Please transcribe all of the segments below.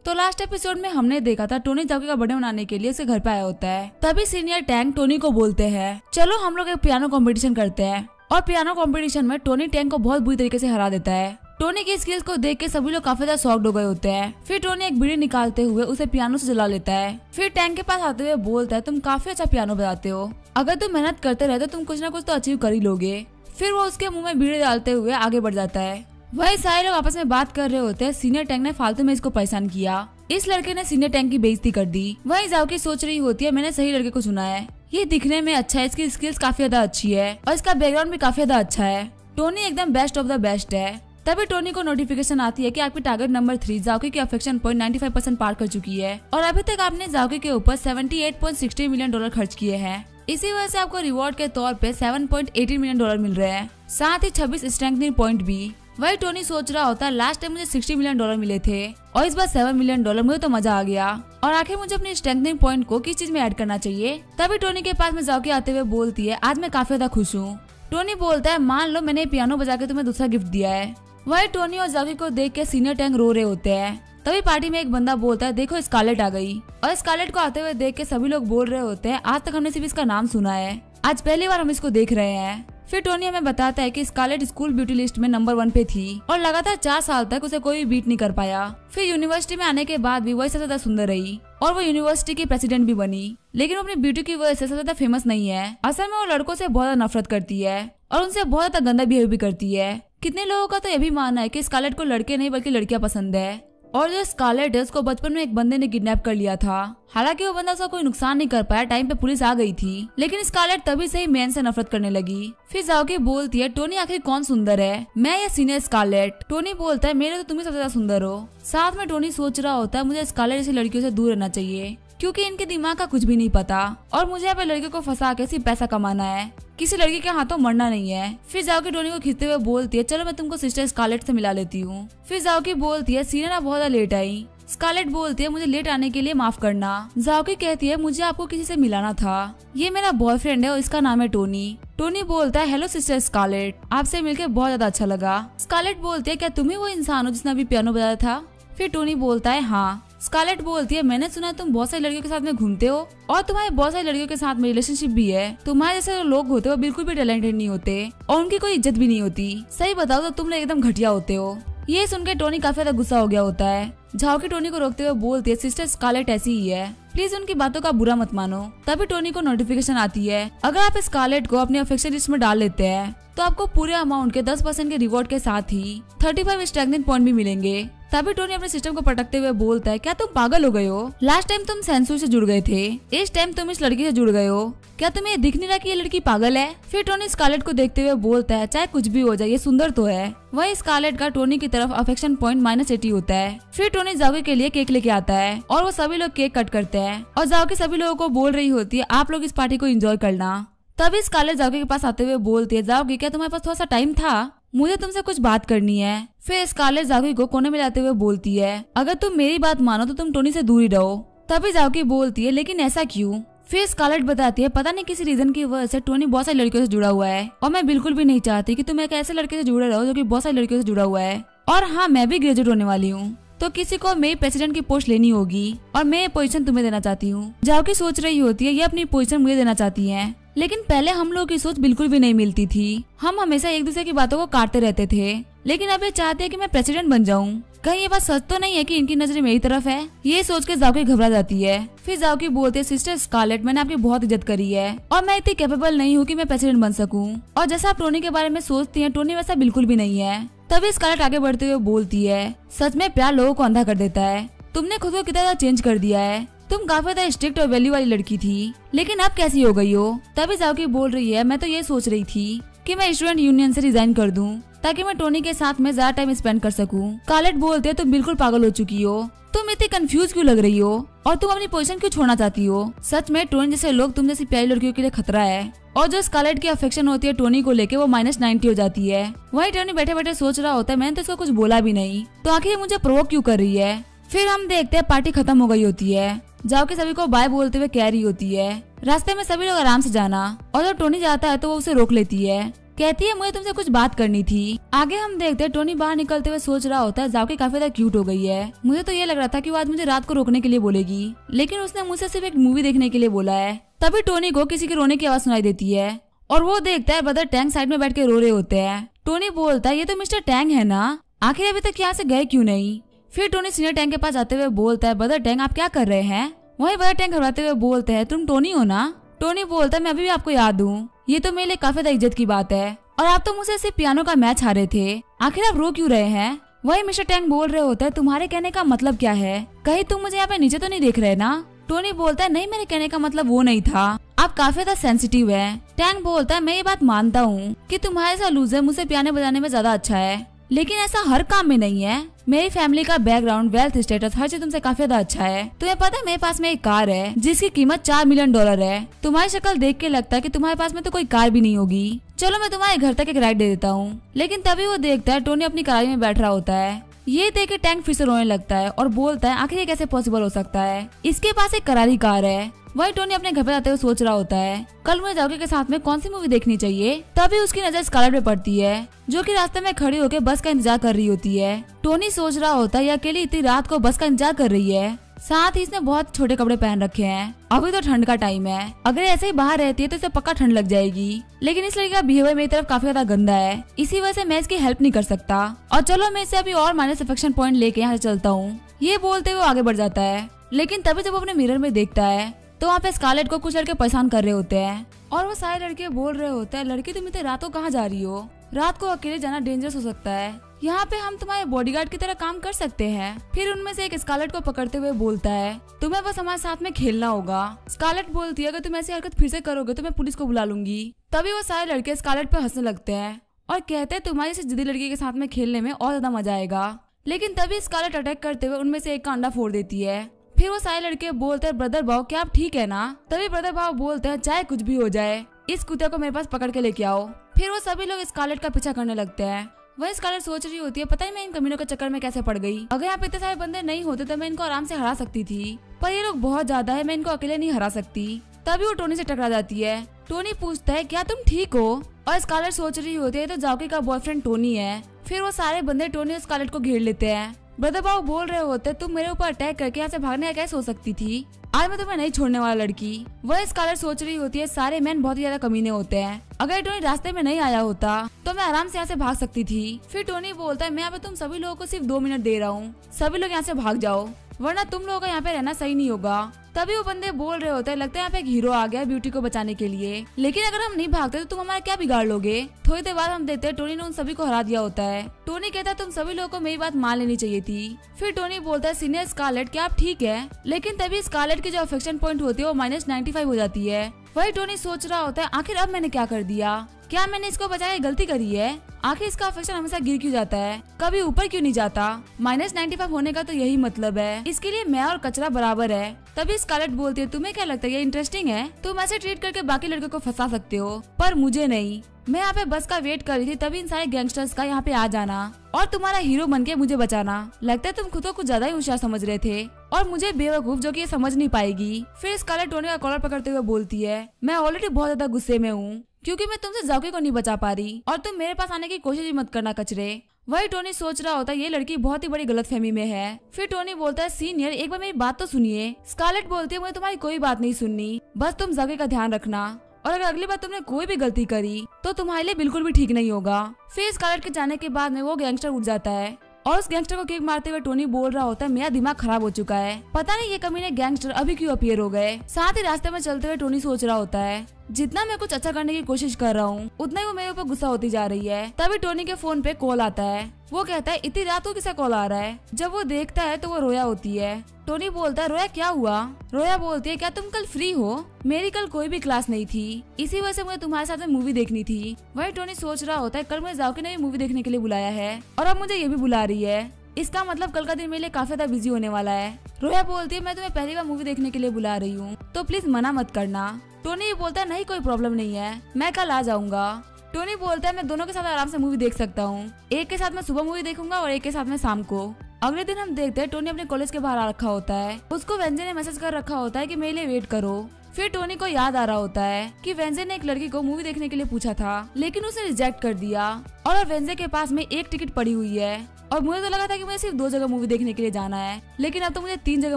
तो last episode में हमने देखा था टोनी जाओकी का बर्थडे मनाने के लिए उसके घर पे आया होता है। तभी सीनियर टैंक टोनी को बोलते हैं चलो हम लोग एक पियानो कंपटीशन करते हैं। और पियानो कंपटीशन में टोनी टैंक को बहुत बुरी तरीके से हरा देता है। टोनी की स्किल्स को देख के सभी लोग काफी ज्यादा शॉक्ड हो गए होते हैं। फिर टोनी एक बीड़ी निकालते हुए उसे पियानो से जला लेता है। फिर टैंक के पास आते हुए बोलता है तुम काफी अच्छा पियानो बजाते हो, अगर तुम मेहनत करते रहे तो तुम कुछ ना कुछ तो अचीव कर ही लोगे। फिर वो उसके मुंह में बीड़ी डालते हुए आगे बढ़ जाता है। वही सारे लोग आपस में बात कर रहे होते हैं। सीनियर टैंक ने फालतू में इसको परेशान किया, इस लड़के ने सीनियर टैंक की बेइज्जती कर दी। वही जाओकी सोच रही होती है मैंने सही लड़के को चुना है, ये दिखने में अच्छा है, इसकी स्किल्स काफी ज्यादा अच्छी है और इसका बैकग्राउंड भी काफी ज्यादा अच्छा है। टोनी एकदम बेस्ट ऑफ द बेस्ट है। तभी टोनी को नोटिफिकेशन आती है कि आपकी टारगेट नंबर 3 जाओकी की अफेक्शन पॉइंट 95% पार कर चुकी है और अभी तक आपने जाओकी के ऊपर $78.60 मिलियन खर्च किए हैं। इसी वजह से आपको रिवॉर्ड के तौर पे $7.18 मिलियन मिल रहे हैं, साथ ही 26 स्ट्रेंथनिंग पॉइंट भी। वही टोनी सोच रहा होता है लास्ट टाइम मुझे $60 मिलियन मिले थे और इस बार $7 मिलियन, मुझे तो मजा आ गया। और आखिर मुझे अपनी स्ट्रेंथनिंग पॉइंट को किस चीज में ऐड करना चाहिए। तभी टोनी के पास में जाओकी आते हुए बोलती है आज मैं काफी ज्यादा खुश हूँ। टोनी बोलता है मान लो मैंने पियानो बजा के तुम्हें दूसरा गिफ्ट दिया है। वही टोनी और जाओकी को देख के सीनियर टैंक रो रहे होते हैं। तभी पार्टी में एक बंदा बोलता है देखो स्कारलेट आ गई। और स्कारलेट को आते हुए देख के सभी लोग बोल रहे होते हैं आज तक हमने सिर्फ इसका नाम सुना है, आज पहली बार हम इसको देख रहे हैं। फिर टोनी हमें बताता है कि स्कारलेट स्कूल ब्यूटी लिस्ट में नंबर 1 पे थी और लगातार 4 साल तक उसे कोई बीट नहीं कर पाया। फिर यूनिवर्सिटी में आने के बाद भी वही सबसे ज्यादा सुंदर रही और वो यूनिवर्सिटी की प्रेसिडेंट भी बनी, लेकिन वो अपनी ब्यूटी की वजह से सबसे ज्यादा फेमस नहीं है। असल में वो लड़कों से बहुत ज्यादा नफरत करती है और उनसे बहुत ज्यादा गंदा बिहेव भी करती है। कितने लोगों का तो ये भी मानना है कि स्कारलेट को लड़के नहीं बल्कि लड़कियां पसंद है। और जो स्कारलेट है उसको बचपन में एक बंदे ने किडनैप कर लिया था। हालांकि वो बंदा उसका कोई नुकसान नहीं कर पाया, टाइम पे पुलिस आ गई थी, लेकिन स्कारलेट तभी से ही मैन से नफरत करने लगी। फिर जाओकी बोलती है टोनी आखिर कौन सुंदर है, मैं या सीनियर स्कारलेट। टोनी बोलता है मेरे तो तुम ही सबसे ज्यादा सुंदर हो। साथ में टोनी सोच रहा होता है मुझे स्कारलेट जैसी लड़कियों से दूर रहना चाहिए क्योंकि इनके दिमाग का कुछ भी नहीं पता और मुझे यहाँ पे लड़कियों को फंसा के सिर्फ पैसा कमाना है, किसी लड़की के हाथों मरना नहीं है। फिर जाओकी टोनी को खींचते हुए बोलती है चलो मैं तुमको सिस्टर स्कारलेट से मिला लेती हूँ। फिर जाओकी बोलती है सीनियर आप बहुत ज्यादा लेट आई। स्कारलेट बोलती है मुझे लेट आने के लिए माफ करना। जाओकी कहती है मुझे आपको किसी से मिलाना था, ये मेरा बॉयफ्रेंड है और इसका नाम है टोनी। टोनी बोलता है हेलो सिस्टर स्कारलेट, आपसे मिलकर बहुत ज्यादा अच्छा लगा। स्कारलेट बोलती है क्या तुम ही वो इंसान हो जिसने अभी पियानो बजाया था। फिर टोनी बोलता है हाँ। स्कारलेट बोलती है मैंने सुना है तुम बहुत सारी लड़कियों के साथ में घूमते हो और तुम्हारे बहुत सारी लड़कियों के साथ में रिलेशनशिप भी है। तुम्हारे जैसे जो लोग होते हो बिल्कुल भी टैलेंटेड नहीं होते और उनकी कोई इज्जत भी नहीं होती। सही बताओ तो तुम लोग एकदम घटिया होते हो। ये सुनकर टोनी काफी ज्यादा गुस्सा हो गया होता है। जाओकी टोनी को रोकते हुए बोलती है सिस्टर स्कारलेट ऐसी ही है, प्लीज उनकी बातों का बुरा मत मानो। तभी टोनी को नोटिफिकेशन आती है अगर आप स्कारलेट को अपनी अफेक्शन लिस्ट में डाल लेते हैं तो आपको पूरे अमाउंट के 10% के रिवॉर्ड के साथ ही 35 स्ट्रेंथनिंग पॉइंट भी मिलेंगे। तभी टोनी अपने सिस्टम को पटकते हुए बोलता है क्या तुम पागल हो गए हो, लास्ट टाइम तुम सेंसुर से जुड़ गए थे, इस टाइम तुम इस लड़की से जुड़ गए हो, क्या तुम्हें दिख नहीं रहा कि ये लड़की पागल है। फिर टोनी स्कारलेट को देखते हुए बोलता है चाहे कुछ भी हो जाए ये सुंदर तो है। वही स्कारलेट का टोनी की तरफ अफेक्शन पॉइंट -80 होता है। फिर टोनी जाओकी के लिए केक लेके आता है और वो सभी लोग केक कट करते हैं और जाओकी सभी लोगों को बोल रही होती है आप लोग इस पार्टी को एंजॉय करना। तभी स्कारलेट जाओकी के पास आते हुए बोलती है जाओकी क्या तुम्हारे पास थोड़ा सा टाइम था, मुझे तुमसे कुछ बात करनी है। फिर स्कारलेट जाओकी को कोने में लाते हुए बोलती है अगर तुम मेरी बात मानो तो तुम टोनी से दूर ही रहो। तभी जाओकी बोलती है लेकिन ऐसा क्यों। फिर स्कारलेट बताती है पता नहीं किसी रीजन की वजह से टोनी बहुत सारी लड़कियों से जुड़ा हुआ है और मैं बिल्कुल भी नहीं चाहती कि तुम एक ऐसे लड़के से जुड़े रहो जो कि बहुत सारी लड़कियों से जुड़ा हुआ है। और हाँ मैं भी ग्रेजुएट होने वाली हूँ तो किसी को मेरी प्रेसिडेंट की पोस्ट लेनी होगी और मैं ये पोजीशन तुम्हें देना चाहती हूँ। जाओकी सोच रही होती है ये अपनी पोजीशन मुझे देना चाहती है, लेकिन पहले हम लोगों की सोच बिल्कुल भी नहीं मिलती थी, हम हमेशा एक दूसरे की बातों को काटते रहते थे, लेकिन अब ये चाहते हैं कि मैं प्रेसिडेंट बन जाऊं। कहीं ये बात सच तो नहीं है कि इनकी नजरें मेरी तरफ है। ये सोच के जाओकी घबरा जाती है। फिर जाओकी बोलती है सिस्टर स्कारलेट मैंने आपकी बहुत इज्जत करी है और मैं इतनी कैपेबल नहीं हूँ कि मैं प्रेसिडेंट बन सकूं। और जैसा आप टोनी के बारे में सोचती हैं टोनी वैसा बिल्कुल भी नहीं है। तभी स्कारलेट आगे बढ़ते हुए बोलती है सच में प्यार लोगों को अंधा कर देता है, तुमने खुद को कितना ज्यादा चेंज कर दिया है, तुम काफी ज्यादा स्ट्रिक्ट और वैल्यू वाली लड़की थी लेकिन अब कैसी हो गई हो। तभी जाओकी बोल रही है मैं तो ये सोच रही थी कि मैं स्टूडेंट यूनियन से रिजाइन कर दूं ताकि मैं टोनी के साथ में ज्यादा टाइम स्पेंड कर सकूं। स्कारलेट बोलते है तुम बिल्कुल पागल हो चुकी हो, तुम इतनी कंफ्यूज क्यों लग रही हो और तुम अपनी पोजीशन क्यों छोड़ना चाहती हो। सच में टोनी जैसे लोग तुम जैसी प्यारी लड़कियों के लिए खतरा है। और जो स्कारलेट की अफेक्शन होती है टोनी को लेके वो -90 हो जाती है। वही टोनी बैठे बैठे सोच रहा होता है मैंने तो इसको कुछ बोला भी नहीं तो आखिर मुझे प्रोवोक क्यों कर रही है। फिर हम देखते हैं पार्टी खत्म हो गई होती है। जाओकी सभी को बाय बोलते हुए कह रही होती है रास्ते में सभी लोग आराम से जाना और जब टोनी जाता है तो वो उसे रोक लेती है, कहती है मुझे तुमसे कुछ बात करनी थी। आगे हम देखते हैं टोनी बाहर निकलते हुए सोच रहा होता है जाओके काफी ज्यादा क्यूट हो गई है। मुझे तो ये लग रहा था कि वो आज मुझे रात को रोकने के लिए बोलेगी, लेकिन उसने मुझसे सिर्फ एक मूवी देखने के लिए बोला है। तभी टोनी को किसी के रोने की आवाज सुनाई देती है और वो देखता है ब्रदर टैंक साइड में बैठ के रो रहे होते हैं। टोनी बोलता है ये तो मिस्टर टैंक है ना, आखिर अभी तक यहाँ से गए क्यों नहीं। फिर टोनी सीनियर टैंक के पास जाते हुए बोलता है ब्रदर टैंक आप क्या कर रहे हैं। वही ब्रदर टैंक घबराते हुए बोलते हैं तुम टोनी हो ना। टोनी बोलता है मैं अभी भी आपको याद हूँ, ये तो मेरे लिए काफी ज्यादा इज्जत की बात है और आप तो मुझसे सिर्फ पियानो का मैच हारे थे, आखिर आप रो क्यों रहे हैं। वही मिस्टर टैंक बोल रहे होते हैं तुम्हारे कहने का मतलब क्या है, कहीं तुम मुझे यहाँ पे नीचे तो नहीं देख रहे ना। टोनी बोलता है नहीं मेरे कहने का मतलब वो नहीं था, आप काफी ज्यादा सेंसिटिव है। टैंक बोलता है मैं ये बात मानता हूँ कि तुम्हारे सा लूजर मुझसे पियानो बजाने में ज्यादा अच्छा है, लेकिन ऐसा हर काम में नहीं है। मेरी फैमिली का बैकग्राउंड, वेल्थ स्टेटस, हर चीज तुमसे काफी ज्यादा अच्छा है। तुम्हें पता है मेरे पास में एक कार है जिसकी कीमत $4 मिलियन है। तुम्हारी शक्ल देख के लगता है कि तुम्हारे पास में तो कोई कार भी नहीं होगी। चलो मैं तुम्हारे घर तक एक राइड दे देता हूँ। लेकिन तभी वो देखता है टोनी अपनी कार में बैठ रहा होता है। ये देख के टैंक फिर से रोने लगता है और बोलता है आखिर ये कैसे पॉसिबल हो सकता है, इसके पास एक करारी कार है। वही टोनी अपने घर पे जाते हुए सोच रहा होता है कल मुझे जाओके के साथ में कौन सी मूवी देखनी चाहिए। तभी उसकी नजर स्कारलेट पे पड़ती है जो कि रास्ते में खड़ी होकर बस का इंतजार कर रही होती है। टोनी सोच रहा होता है ये अकेली इतनी रात को बस का इंतजार कर रही है, साथ ही इसने बहुत छोटे कपड़े पहन रखे हैं। अभी तो ठंड का टाइम है, अगर ऐसे ही बाहर रहती है तो इसे पक्का ठंड लग जाएगी। लेकिन इस लड़की का बिहेवियर मेरी तरफ काफी ज्यादा गंदा है, इसी वजह से मैं इसकी हेल्प नहीं कर सकता। और चलो मैं इसे अभी और माइनस अफेक्शन पॉइंट लेके यहाँ से चलता हूँ। ये बोलते हुए आगे बढ़ जाता है, लेकिन तभी जब वो अपने मिरर में देखता है तो वहाँ पे स्कारलेट को कुछ लड़के परेशान कर रहे होते हैं और वो सारे लड़के बोल रहे होते हैं लड़की तुम इतने रातों कहाँ जा रही हो, रात को अकेले जाना डेंजरस हो सकता है, यहाँ पे हम तुम्हारे बॉडीगार्ड की तरह काम कर सकते हैं। फिर उनमें से एक स्कारलेट को पकड़ते हुए बोलता है तुम्हें बस हमारे साथ में खेलना होगा। स्कारलेट बोलती है अगर तुम ऐसी हरकत फिर से करोगे तो मैं पुलिस को बुला लूंगी। तभी वो सारे लड़के स्कारलेट पे हंसने लगते हैं और कहते हैं तुम्हारी से जिद्दी लड़की के साथ में खेलने में और ज्यादा मजा आएगा। लेकिन तभी स्कारलेट अटैक करते हुए उनमें से एक का अंडा फोड़ देती है। फिर वो सारे लड़के बोलते हैं ब्रदर भाव क्या आप ठीक है ना। तभी ब्रदर भाव बोलते हैं चाहे कुछ भी हो जाए इस कुत्ते को मेरे पास पकड़ के लेके आओ। फिर वो सभी लोग स्कारलेट का पीछा करने लगते हैं। वह स्कारलेट सोच रही होती है पता नहीं मैं इन कमीनों के चक्कर में कैसे पड़ गई, अगर यहाँ पे इतने सारे बंदे नहीं होते तो मैं इनको आराम से हरा सकती थी, पर ये लोग बहुत ज्यादा है, मैं इनको अकेले नहीं हरा सकती। तभी वो टोनी से टकरा जाती है। टोनी पूछता है क्या तुम ठीक हो, और स्कारलेट सोच रही होती है तो जाओके का बॉयफ्रेंड टोनी है। फिर वो सारे बंदे टोनी और स्कारलेट को घेर लेते हैं। ब्रदर बाबू बोल रहे होते तुम मेरे ऊपर अटैक करके यहाँ से भागने का कैसे हो सकती थी, आज मैं तुम्हें नहीं छोड़ने वाला लड़की। वह स्कारलेट सोच रही होती है सारे मैन बहुत ही ज्यादा कमीने होते हैं, अगर टोनी रास्ते में नहीं आया होता तो मैं आराम से यहाँ से भाग सकती थी। फिर टोनी बोलता है मैं यहाँ पे तुम सभी लोगों को सिर्फ 2 मिनट दे रहा हूँ, सभी लोग यहाँ से भाग जाओ वरना तुम लोगों का यहाँ पे रहना सही नहीं होगा। तभी वो बंदे बोल रहे होते हैं लगता है यहाँ पे एक हीरो आ गया ब्यूटी को बचाने के लिए, लेकिन अगर हम नहीं भागते तो तुम हमारा क्या बिगाड़ लोगे। थोड़ी देर बाद हम देखते हैं टोनी ने उन सभी को हरा दिया होता है। टोनी कहता है तुम सभी लोगों को मेरी बात मान लेनी चाहिए थी। फिर टोनी बोलता है सीनियर स्कारलेट क्या आप ठीक है, लेकिन तभी स्कारलेट की जो अफेक्शन पॉइंट होती है वो -95 हो जाती है। वही टोनी सोच रहा होता है आखिर अब मैंने क्या कर दिया, क्या मैंने इसको बचाने की गलती करी है, आखिर इसका अफेक्शन हमेशा गिर क्यों जाता है, कभी ऊपर क्यों नहीं जाता। -95 होने का तो यही मतलब है, इसके लिए मैं और कचरा बराबर है। तभी स्कारलेट बोलती है तुम्हें क्या लगता है ये इंटरेस्टिंग है, तुम ऐसे ट्रीट करके बाकी लड़कों को फंसा सकते हो पर मुझे नहीं। मैं यहाँ पे बस का वेट कर रही थी तभी इन सारे गैंगस्टर्स का यहाँ पे आ जाना और तुम्हारा हीरो बन के मुझे बचाना। लगता है तुम खुद को कुछ ज्यादा ही होशियार समझ रहे थे और मुझे बेवकूफ जो कि ये समझ नहीं पाएगी। फिर स्कारलेट टोनी का कॉलर पकड़ते हुए बोलती है मैं ऑलरेडी बहुत ज्यादा गुस्से में हूँ क्योंकि मैं तुमसे जाओके को नहीं बचा पा रही और तुम मेरे पास आने की कोशिश भी मत करना कचरे। वही टोनी सोच रहा होता है ये लड़की बहुत ही बड़ी गलतफहमी में है। फिर टोनी बोलता है सीनियर एक बार मेरी बात तो सुनिए। स्कारलेट बोलती है मुझे तुम्हारी कोई बात नहीं सुननी, बस तुम जाओके का ध्यान रखना और अगर अगली बार तुमने कोई भी गलती करी तो तुम्हारे लिए बिल्कुल भी ठीक नहीं होगा। फिर स्कारलेट के जाने के बाद में वो गैंगस्टर उठ जाता है और उस गैंगस्टर को किक मारते हुए टोनी बोल रहा होता है मेरा दिमाग खराब हो चुका है, पता नहीं ये कमीने गैंगस्टर अभी क्यों अपीयर हो गए। साथ ही रास्ते में चलते हुए टोनी सोच रहा होता है जितना मैं कुछ अच्छा करने की कोशिश कर रहा हूँ उतना ही वो मेरे ऊपर गुस्सा होती जा रही है। तभी टोनी के फोन पे कॉल आता है, वो कहता है इतनी रात को किसका कॉल आ रहा है। जब वो देखता है तो वो रोया होती है। टोनी बोलता है रोया क्या हुआ। रोया बोलती है क्या तुम कल फ्री हो, मेरी कल कोई भी क्लास नहीं थी, इसी वजह से मुझे तुम्हारे साथ में मूवी देखनी थी। वही टोनी सोच रहा होता है कल मुझे जाओके ने मूवी देखने के लिए बुलाया है और अब मुझे ये भी बुला रही है, इसका मतलब कल का दिन मेरे लिए काफी ज्यादा बिजी होने वाला है। रोया बोलती है मैं तुम्हें पहली बार मूवी देखने के लिए बुला रही हूँ तो प्लीज मना मत करना। टोनी बोलता है नहीं कोई प्रॉब्लम नहीं है, मैं कल आ जाऊंगा। टोनी बोलता है मैं दोनों के साथ आराम से मूवी देख सकता हूँ, एक के साथ मैं सुबह मूवी देखूंगा और एक के साथ मैं शाम को। अगले दिन हम देखते हैं टोनी अपने कॉलेज के बाहर आ रखा होता है, उसको वेंजे ने मैसेज कर रखा होता है कि मेरे लिए वेट करो। फिर टोनी को याद आ रहा होता है कि वेंजे ने एक लड़की को मूवी देखने के लिए पूछा था, लेकिन उसने रिजेक्ट कर दिया और वेंजे के पास में एक टिकट पड़ी हुई है। और मुझे तो लगा था कि मुझे सिर्फ 2 जगह मूवी देखने के लिए जाना है, लेकिन अब तो मुझे 3 जगह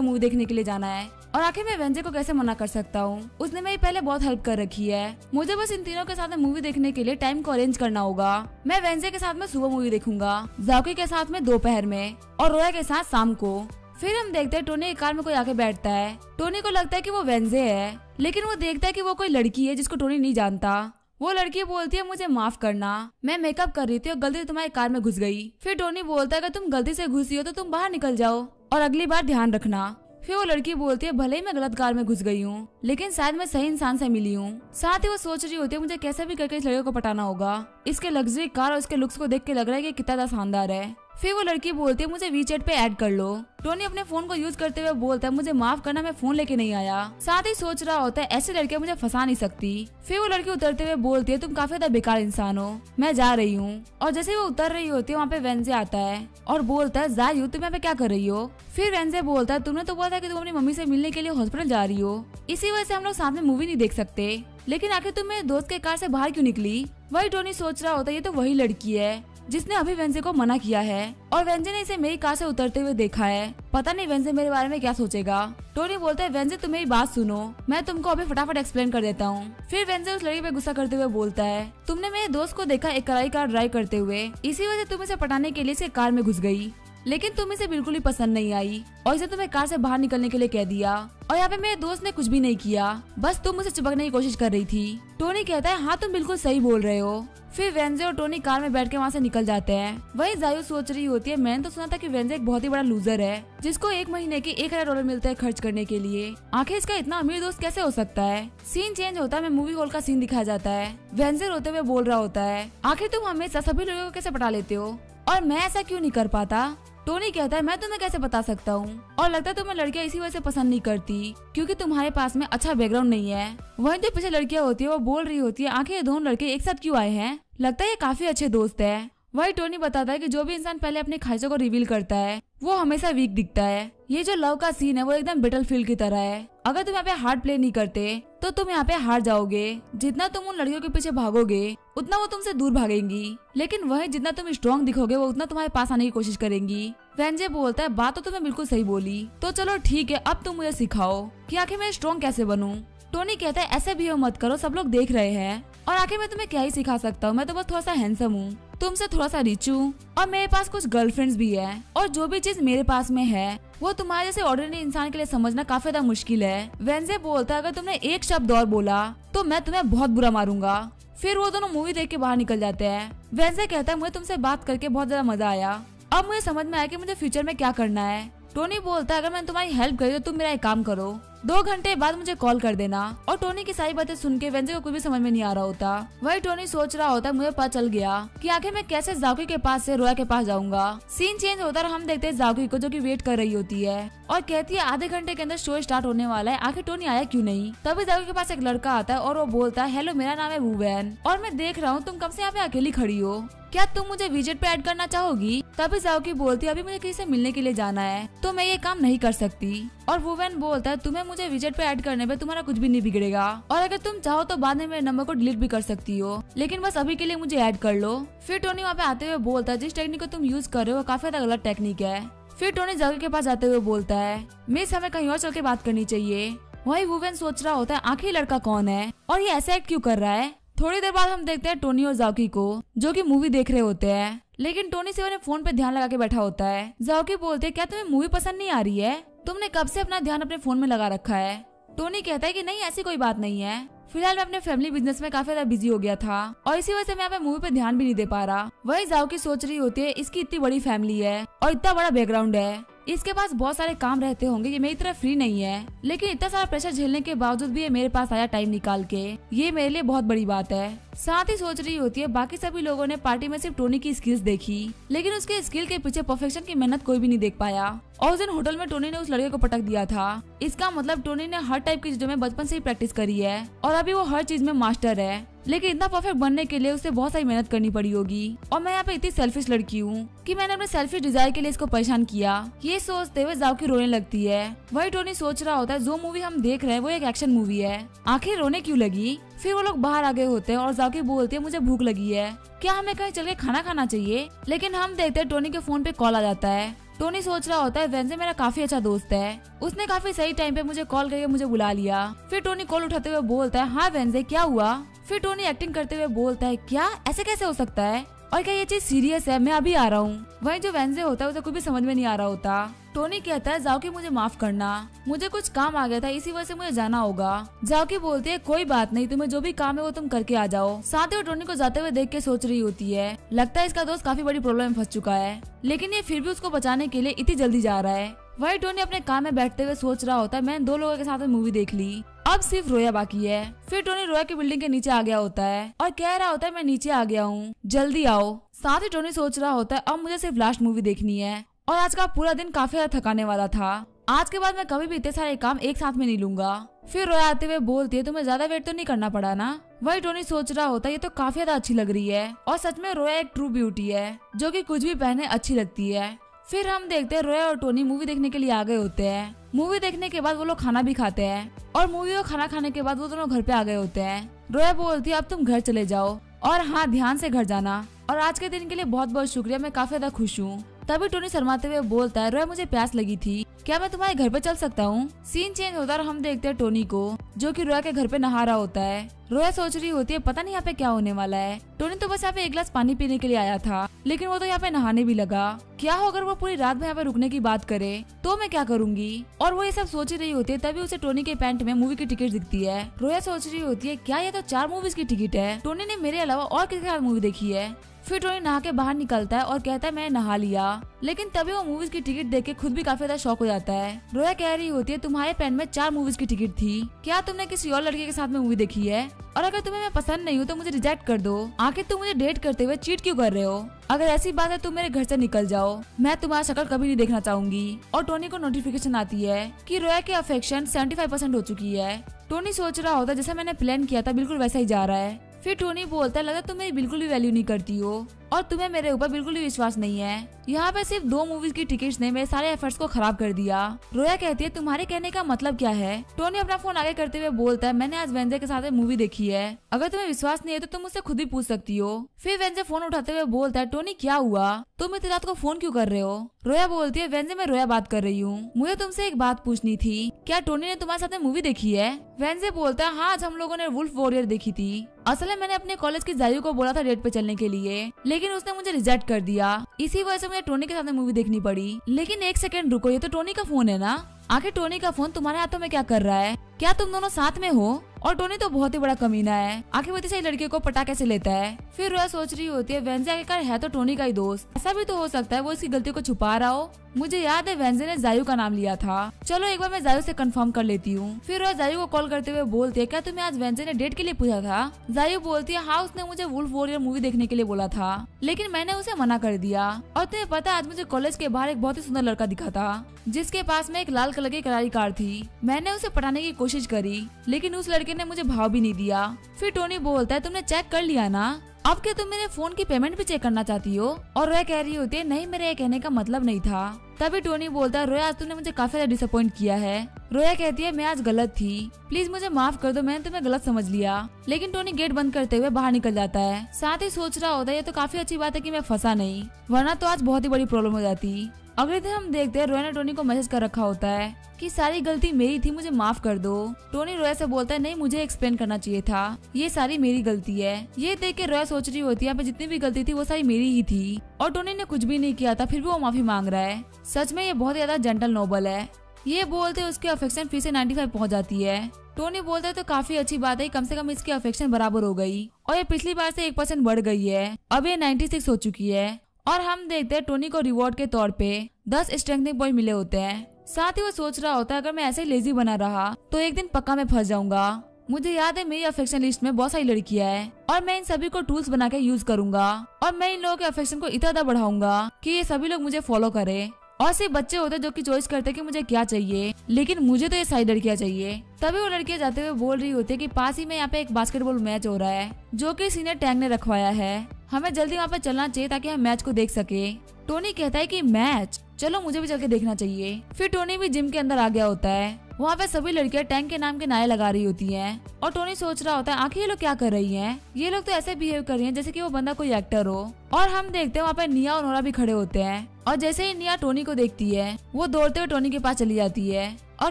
मूवी देखने के लिए जाना है। और आखिर मैं वेंजे को कैसे मना कर सकता हूँ? उसने मेरी पहले बहुत हेल्प कर रखी है। मुझे बस इन तीनों के साथ में मूवी देखने के लिए टाइम को अरेंज करना होगा। मैं वेंजे के साथ में सुबह मूवी देखूंगा, जाकी के साथ में दोपहर में और रोया के साथ शाम को। फिर हम देखते हैं टोनी एक कार में कोई आके बैठता है। टोनी को लगता है कि वो वेंजे है, लेकिन वो देखता है कि वो कोई लड़की है जिसको टोनी नहीं जानता। वो लड़की बोलती है मुझे माफ करना, मैं मेकअप कर रही थी और गलती से तुम्हारी कार में घुस गई। फिर टोनी बोलता है अगर तुम गलती से घुसी हो तो तुम बाहर निकल जाओ और अगली बार ध्यान रखना। फिर वो लड़की बोलती है भले ही मैं गलत कार में घुस गई हूँ, लेकिन शायद मैं सही इंसान से मिली हूँ। साथ ही वो सोच रही होती है मुझे कैसे भी करके इस लड़के को पटाना होगा। इसके लग्जरी कार और इसके लुक्स को देख के लग रहा है कि कितना शानदार है। फिर वो लड़की बोलती है मुझे वीचैट पे ऐड कर लो। टोनी अपने फोन को यूज करते हुए बोलता है मुझे माफ करना, मैं फोन लेके नहीं आया। साथ ही सोच रहा होता है ऐसे लड़के मुझे फंसा नहीं सकती। फिर वो लड़की उतरते हुए बोलती है तुम काफी ज्यादा बेकार इंसान हो, मैं जा रही हूँ। और जैसे वो उतर रही होती है वहाँ पे वेंजे आता है और बोलता है जायू तुम यहाँ पे क्या कर रही हो? फिर वेंजे बोलता है तुमने तो बोला था कि तुम अपनी मम्मी से मिलने के लिए हॉस्पिटल जा रही हो, इसी वजह से हम लोग साथ में मूवी नहीं देख सकते, लेकिन आखिर तुम मेरे दोस्त के कार से बाहर क्यों निकली? वही टोनी सोच रहा होता है ये तो वही लड़की है जिसने अभी वेंजे को मना किया है और वेंजे ने इसे मेरी कार से उतरते हुए देखा है। पता नहीं वेंजे मेरे बारे में क्या सोचेगा। टोनी बोलता है वेंजे तुम मेरी बात सुनो, मैं तुमको अभी फटाफट एक्सप्लेन कर देता हूँ। फिर वेंजे उस लड़की पे गुस्सा करते हुए बोलता है तुमने मेरे दोस्त को देखा एक कराई कार ड्राइव करते हुए, इसी वजह से तुम इसे पटाने के लिए इसे कार में घुस गई, लेकिन तुम इसे बिल्कुल ही पसंद नहीं आई और इसे तुम्हें कार से बाहर निकलने के लिए कह दिया। और यहाँ पे मेरे दोस्त ने कुछ भी नहीं किया, बस तुम मुझे चिपकने की कोशिश कर रही थी। टोनी कहता है हाँ तुम बिल्कुल सही बोल रहे हो। फिर वेंजे और टोनी कार में बैठ के वहाँ से निकल जाते हैं। वही जायू सोच रही होती है मैंने तो सुना था कि वेंजे एक बहुत ही बड़ा लूजर है जिसको 1 महीने के $1000 मिलता है खर्च करने के लिए। आखिर इसका इतना अमीर दोस्त कैसे हो सकता है? सीन चेंज होता है, मैं मूवी हॉल का सीन दिखाया जाता है। वेंजे रोते हुए बोल रहा होता है आखिर तुम हमेशा सभी लोगों को कैसे पटा लेते हो और मैं ऐसा क्यों नहीं कर पाता? टोनी कहता है मैं तुम्हें कैसे बता सकता हूँ, और लगता है तुम्हें लड़कियां इसी वजह से पसंद नहीं करती क्योंकि तुम्हारे पास में अच्छा बैकग्राउंड नहीं है। वहीं जो पीछे लड़कियां होती है वो बोल रही होती है आखिर ये दोनों लड़के एक साथ क्यों आए हैं, लगता है ये काफी अच्छे दोस्त है। वही टोनी बताता है कि जो भी इंसान पहले अपनी ख्वाहिशों को रिवील करता है वो हमेशा वीक दिखता है। ये जो लव का सीन है वो एकदम बैटलफील्ड की तरह है। अगर तुम यहाँ पे हार्ड प्ले नहीं करते तो तुम यहाँ पे हार जाओगे। जितना तुम उन लड़कियों के पीछे भागोगे उतना वो तुमसे दूर भागेंगी, लेकिन वही जितना तुम स्ट्रॉन्ग दिखोगे वो उतना तुम्हारे पास आने की कोशिश करेंगी। वेंजे बोलता है बात तो तुम्हें बिल्कुल सही बोली, तो चलो ठीक है अब तुम मुझे सिखाओ कि आखिर मैं स्ट्रॉन्ग कैसे बनूं। टोनी कहता है ऐसे भी मत करो, सब लोग देख रहे हैं और आखिर मैं तुम्हें क्या ही सिखा सकता हूँ, मैं तो बस थोड़ा सा हैंडसम हूँ, तुमसे थोड़ा सा रिच हूँ और मेरे पास कुछ गर्लफ्रेंड्स भी है और जो भी चीज मेरे पास में है वो तुम्हारे जैसे ऑर्डिनरी इंसान के लिए समझना काफी ज्यादा मुश्किल है। वेंजे बोलता है अगर तुमने एक शब्द और बोला तो मैं तुम्हें बहुत बुरा मारूंगा। फिर वो दोनों मूवी देख के बाहर निकल जाते हैं। वेंजे कहता है मुझे तुमसे बात करके बहुत ज्यादा मजा आया, अब मुझे समझ में आया कि मुझे फ्यूचर में क्या करना है। टोनी बोलता है अगर मैंने तुम्हारी हेल्प करी तो तुम मेरा एक काम करो, 2 घंटे बाद मुझे कॉल कर देना। और टोनी की सारी बातें सुन के वेंजे को कुछ भी समझ में नहीं आ रहा होता। वही टोनी सोच रहा होता है मुझे पता चल गया कि आखिर मैं कैसे जाकी के पास से रोया के पास जाऊंगा। सीन चेंज होता है और हम देखते हैं जाकी को जो कि वेट कर रही होती है और कहती है आधे घंटे के अंदर शो स्टार्ट होने वाला है, आखिर टोनी आया क्यों नहीं। तभी जाकी के पास एक लड़का आता है और वो बोलता है हेलो मेरा नाम है वुवेन और मैं देख रहा हूँ तुम कब से यहाँ पे अकेली खड़ी हो, क्या तुम मुझे वीजेट पे ऐड करना चाहोगी। तभी जाकी बोलती है अभी मुझे किसी से मिलने के लिए जाना है तो मैं ये काम नहीं कर सकती। और वुवेन बोलता है तुम्हें मुझे वीजेट पे ऐड करने पे तुम्हारा कुछ भी नहीं बिगड़ेगा और अगर तुम चाहो तो बाद में मेरे नंबर को डिलीट भी कर सकती हो, लेकिन बस अभी के लिए मुझे ऐड कर लो। फिर टोनी वहाँ पे आते हुए बोलता है जिस टेक्निक को तुम यूज कर रहे हो वो काफी ज्यादा गलत टेक्निक है। फिर टोनी जाकी के पास जाते हुए बोलता है मिस हमें कहीं और चल के बात करनी चाहिए। वही वुवेन सोच रहा होता है आखिर लड़का कौन है और ये ऐसे एक्ट क्यों कर रहा है। थोड़ी देर बाद हम देखते हैं टोनी और जाकी को जो कि मूवी देख रहे होते हैं, लेकिन टोनी सिर्फ अपने फोन पे ध्यान लगा के बैठा होता है। जाकी बोलते हैं क्या तुम्हें मूवी पसंद नहीं आ रही है, तुमने कब से अपना ध्यान अपने फोन में लगा रखा है। टोनी कहता है कि नहीं ऐसी कोई बात नहीं है, फिलहाल मैं अपने फैमिली बिजनेस में काफी ज्यादा बिजी हो गया था और इसी वजह से मैं यहाँ पे मूवी पे ध्यान भी नहीं दे पा रहा। वही जाकी सोच रही होती है इसकी इतनी बड़ी फैमिली है और इतना बड़ा बैकग्राउंड है, इसके पास बहुत सारे काम रहते होंगे, ये मेरी तरह फ्री नहीं है, लेकिन इतना सारा प्रेशर झेलने के बावजूद भी ये मेरे पास आया टाइम निकाल के, ये मेरे लिए बहुत बड़ी बात है। साथ ही सोच रही होती है बाकी सभी लोगों ने पार्टी में सिर्फ टोनी की स्किल्स देखी, लेकिन उसके स्किल के पीछे परफेक्शन की मेहनत कोई भी नहीं देख पाया। और उस दिन होटल में टोनी ने उस लड़के को पटक दिया था, इसका मतलब टोनी ने हर टाइप की चीजों में बचपन से ही प्रैक्टिस करी है और अभी वो हर चीज में मास्टर है। लेकिन इतना परफेक्ट बनने के लिए उसे बहुत सारी मेहनत करनी पड़ी होगी और मैं यहाँ पे इतनी सेल्फिश लड़की हूँ कि मैंने अपने सेल्फिश डिजायर के लिए इसको परेशान किया। ये सोचते हुए जाओकी रोने लगती है। वही टोनी सोच रहा होता है जो मूवी हम देख रहे हैं वो एक एक्शन मूवी है, आखिर रोने क्यों लगी। फिर वो लोग बाहर आ गए होते हैं और जाओकी बोलती है मुझे भूख लगी है, क्या हमें कहीं चल के खाना खाना चाहिए। लेकिन हम देखते हैं टोनी के फोन पे कॉल आ जाता है। टोनी सोच रहा होता है वेंजे मेरा काफी अच्छा दोस्त है, उसने काफी सही टाइम पे मुझे कॉल करके मुझे बुला लिया। फिर टोनी कॉल उठाते हुए बोलता है हाँ वेंजे क्या हुआ। फिर टोनी एक्टिंग करते हुए बोलता है क्या ऐसे कैसे हो सकता है और क्या ये चीज सीरियस है, मैं अभी आ रहा हूँ। वही जो वेंजे होता है उसे कुछ भी समझ में नहीं आ रहा होता। टोनी कहता है जाओकी मुझे माफ करना, मुझे कुछ काम आ गया था इसी वजह से मुझे जाना होगा। जाओकी बोलती है कोई बात नहीं, तुम्हें जो भी काम है वो तुम करके आ जाओ। साथ ही वो टोनी को जाते हुए देख के सोच रही होती है लगता है इसका दोस्त काफी बड़ी प्रॉब्लम में फंस चुका है, लेकिन ये फिर भी उसको बचाने के लिए इतनी जल्दी जा रहा है। वही टोनी अपने काम में बैठते हुए सोच रहा होता है मैंने 2 लोगों के साथ मूवी देख ली, अब सिर्फ रोया बाकी है। फिर टोनी रोया की बिल्डिंग के नीचे आ गया होता है और कह रहा होता है मैं नीचे आ गया हूँ, जल्दी आओ। साथ ही टोनी सोच रहा होता है अब मुझे सिर्फ लास्ट मूवी देखनी है और आज का पूरा दिन काफी ज्यादा थकाने वाला था, आज के बाद मैं कभी भी इतने सारे काम एक साथ में नहीं लूंगा। फिर रोया आते हुए बोलती है तुम्हें ज्यादा वेट तो नहीं करना पड़ा ना। वही टोनी सोच रहा होता है ये तो काफी ज्यादा अच्छी लग रही है और सच में रोया एक ट्रू ब्यूटी है जो कि कुछ भी पहने अच्छी लगती है। फिर हम देखते हैं रोया और टोनी मूवी देखने के लिए आ गए होते हैं। मूवी देखने के बाद वो लोग खाना भी खाते हैं और मूवी और खाना खाने के बाद वो दोनों घर पे आ गए होते हैं। रोया बोलती है अब तुम घर चले जाओ और हाँ ध्यान से घर जाना और आज के दिन के लिए बहुत बहुत शुक्रिया, मैं काफी ज्यादा खुश हूँ। तभी टोनी शर्माते हुए बोलता है रोया मुझे प्यास लगी थी, क्या मैं तुम्हारे घर पे चल सकता हूँ। सीन चेंज होता है और हम देखते हैं टोनी को जो कि रोया के घर पे नहा रहा होता है। रोया सोच रही होती है पता नहीं यहाँ पे क्या होने वाला है, टोनी तो बस यहाँ पे एक गिलास पानी पीने के लिए आया था लेकिन वो तो यहाँ पे नहाने भी लगा, क्या हो अगर वो पूरी रात में यहाँ पे रुकने की बात करे तो मैं क्या करूंगी। और वो ये सब सोच रही होती है तभी उसे टोनी के पैंट में मूवी की टिकट दिखती है। रोया सोच रही होती है क्या ये तो 4 मूवीज की टिकट है, टोनी ने मेरे अलावा और किसके साथ मूवी देखी है। फिर टोनी नहा के बाहर निकलता है और कहता है मैंने नहा लिया, लेकिन तभी वो मूवीज की टिकट देख के खुद भी काफी ज्यादा शॉक हो जाता है। रोया कह रही होती है तुम्हारे पेन में 4 मूवीज की टिकट थी, क्या तुमने किसी और लड़के के साथ में मूवी देखी है और अगर तुम्हें मैं पसंद नहीं हूँ तो मुझे रिजेक्ट कर दो, आखिर तुम मुझे डेट करते हुए चीट क्यों कर रहे हो, अगर ऐसी बात है तुम मेरे घर से निकल जाओ, मैं तुम्हारा शक्ल कभी नहीं देखना चाहूंगी। और टोनी को नोटिफिकेशन आती है कि रोया की अफेक्शन 75% हो चुकी है। टोनी सोच रहा होता है जैसा मैंने प्लान किया था बिल्कुल वैसा ही जा रहा है। फिर टोनी बोलता है लगा तुम मेरी बिल्कुल भी वैल्यू नहीं करती हो और तुम्हें मेरे ऊपर बिल्कुल भी विश्वास नहीं है, यहाँ पे सिर्फ 2 मूवीज की टिकट्स ने मेरे सारे एफर्ट्स को खराब कर दिया। रोया कहती है तुम्हारे कहने का मतलब क्या है। टोनी अपना फोन आगे करते हुए बोलता है मैंने आज वेंजे के साथ मूवी देखी है, अगर तुम्हें विश्वास नहीं है तो तुम मुझसे खुद भी पूछ सकती हो। फिर वेंजे फोन उठाते हुए बोलता है टोनी क्या हुआ, तुम इतनी रात को फोन क्यों कर रहे हो। रोया बोलती है वेंजे मैं रोया बात कर रही हूँ, मुझे तुमसे एक बात पूछनी थी, क्या टोनी ने तुम्हारे साथ मूवी देखी है। वेंजे बोलता है हाँ आज हम लोगों ने वुल्फ वॉरियर देखी थी, असल में मैंने अपने कॉलेज की जायू को बोला था डेट पे चलने के लिए लेकिन उसने मुझे रिजेक्ट कर दिया, इसी वजह से मुझे टोनी के साथ मूवी देखनी पड़ी। लेकिन एक सेकंड रुको, ये तो टोनी का फोन है ना, आखिर टोनी का फोन तुम्हारे हाथों में क्या कर रहा है, क्या तुम दोनों साथ में हो। और टोनी तो बहुत ही बड़ा कमीना है, आखिर वो इतनी लड़कियों को पटा कैसे लेता है। फिर रोया सोच रही होती है वेंजे आखिरकार है तो टोनी का ही दोस्त, ऐसा भी तो हो सकता है वो इसकी गलती को छुपा रहा हो। मुझे याद है वेंजे ने जायू का नाम लिया था, चलो एक बार मैं जायू से कंफर्म कर लेती हूँ। फिर रोया जायू को कॉल करते हुए बोलती है क्या तुम्हें आज वेंजे ने डेट के लिए पूछा था। जायू बोलती है हाँ उसने मुझे वुल्फ वॉरियर मूवी देखने के लिए बोला था लेकिन मैंने उसे मना कर दिया। और तुम्हें पता है आज मुझे कॉलेज के बाहर एक बहुत ही सुंदर लड़का दिखा था जिसके पास में एक लाल कलर की करारी कार थी, मैंने उसे पटाने की कोशिश करी लेकिन उस लड़के ने मुझे भाव भी नहीं दिया। फिर टोनी बोलता है तुमने चेक कर लिया ना, अब क्या तुम मेरे फोन की पेमेंट भी चेक करना चाहती हो। और रोया कह रही होती है नहीं मेरे ये कहने का मतलब नहीं था। तभी टोनी बोलता है रोया आज तुमने मुझे काफी ज्यादा डिसअपॉइंट किया है। रोया कहती है मैं आज गलत थी, प्लीज मुझे माफ कर दो, मैंने तुम्हें गलत समझ लिया। लेकिन टोनी गेट बंद करते हुए बाहर निकल जाता है, साथ ही सोच रहा होता है ये तो काफी अच्छी बात है कि मैं फंसा नहीं, वरना तो आज बहुत ही बड़ी प्रॉब्लम हो जाती। अगले दिन हम देखते हैं रोया ने टोनी को मैसेज कर रखा होता है कि सारी गलती मेरी थी, मुझे माफ कर दो। टोनी रोया से बोलता है नहीं मुझे एक्सप्लेन करना चाहिए था, ये सारी मेरी गलती है। ये देख के रोया सोच रही होती है यहाँ पे जितनी भी गलती थी वो सारी मेरी ही थी और टोनी ने कुछ भी नहीं किया था फिर भी वो माफी मांग रहा है। सच में ये बहुत ज्यादा जेंटल नोबल है। ये बोलते उसकी अफेक्शन फिर से 95 पहुँच जाती है। टोनी बोलता है तो काफी अच्छी बात है, कम से कम इसकी अफेक्शन बराबर हो गई और ये पिछली बार से 1% बढ़ गई है, अब ये 96 हो चुकी है। और हम देखते हैं टोनी को रिवॉर्ड के तौर पे 10 स्ट्रेंथनिंग पॉइंट मिले होते हैं। साथ ही वो सोच रहा होता है अगर मैं ऐसे ही लेजी बना रहा तो एक दिन पक्का मैं फंस जाऊंगा। मुझे याद है मेरी अफेक्शन लिस्ट में बहुत सारी लड़कियां हैं और मैं इन सभी को टूल्स बना के यूज करूंगा और मैं इन लोगों के अफेक्शन को इतना ज्यादा बढ़ाऊंगा कि ये सभी लोग मुझे फॉलो करें। और सिर्फ बच्चे होते जो कि चॉइस करते कि मुझे क्या चाहिए, लेकिन मुझे तो ये सारी लड़कियां चाहिए। तभी वो लड़कियां जाते हुए बोल रही होती है कि पास ही में यहाँ पे एक बास्केटबॉल मैच हो रहा है जो कि सीनियर टैंक ने रखवाया है, हमें जल्दी वहाँ पे चलना चाहिए ताकि हम मैच को देख सके। टोनी कहता है कि मैच, चलो मुझे भी चल के देखना चाहिए। फिर टोनी भी जिम के अंदर आ गया होता है। वहाँ पे सभी लड़कियां टैंक के नाम के नारे लगा रही होती हैं और टोनी सोच रहा होता है आखिर ये लोग क्या कर रही हैं? ये लोग तो ऐसे बिहेव कर रही हैं जैसे कि वो बंदा कोई एक्टर हो। और हम देखते हैं वहाँ पे निया और नोरा भी खड़े होते हैं और जैसे ही निया टोनी को देखती है वो दौड़ते हुए टोनी के पास चली जाती है और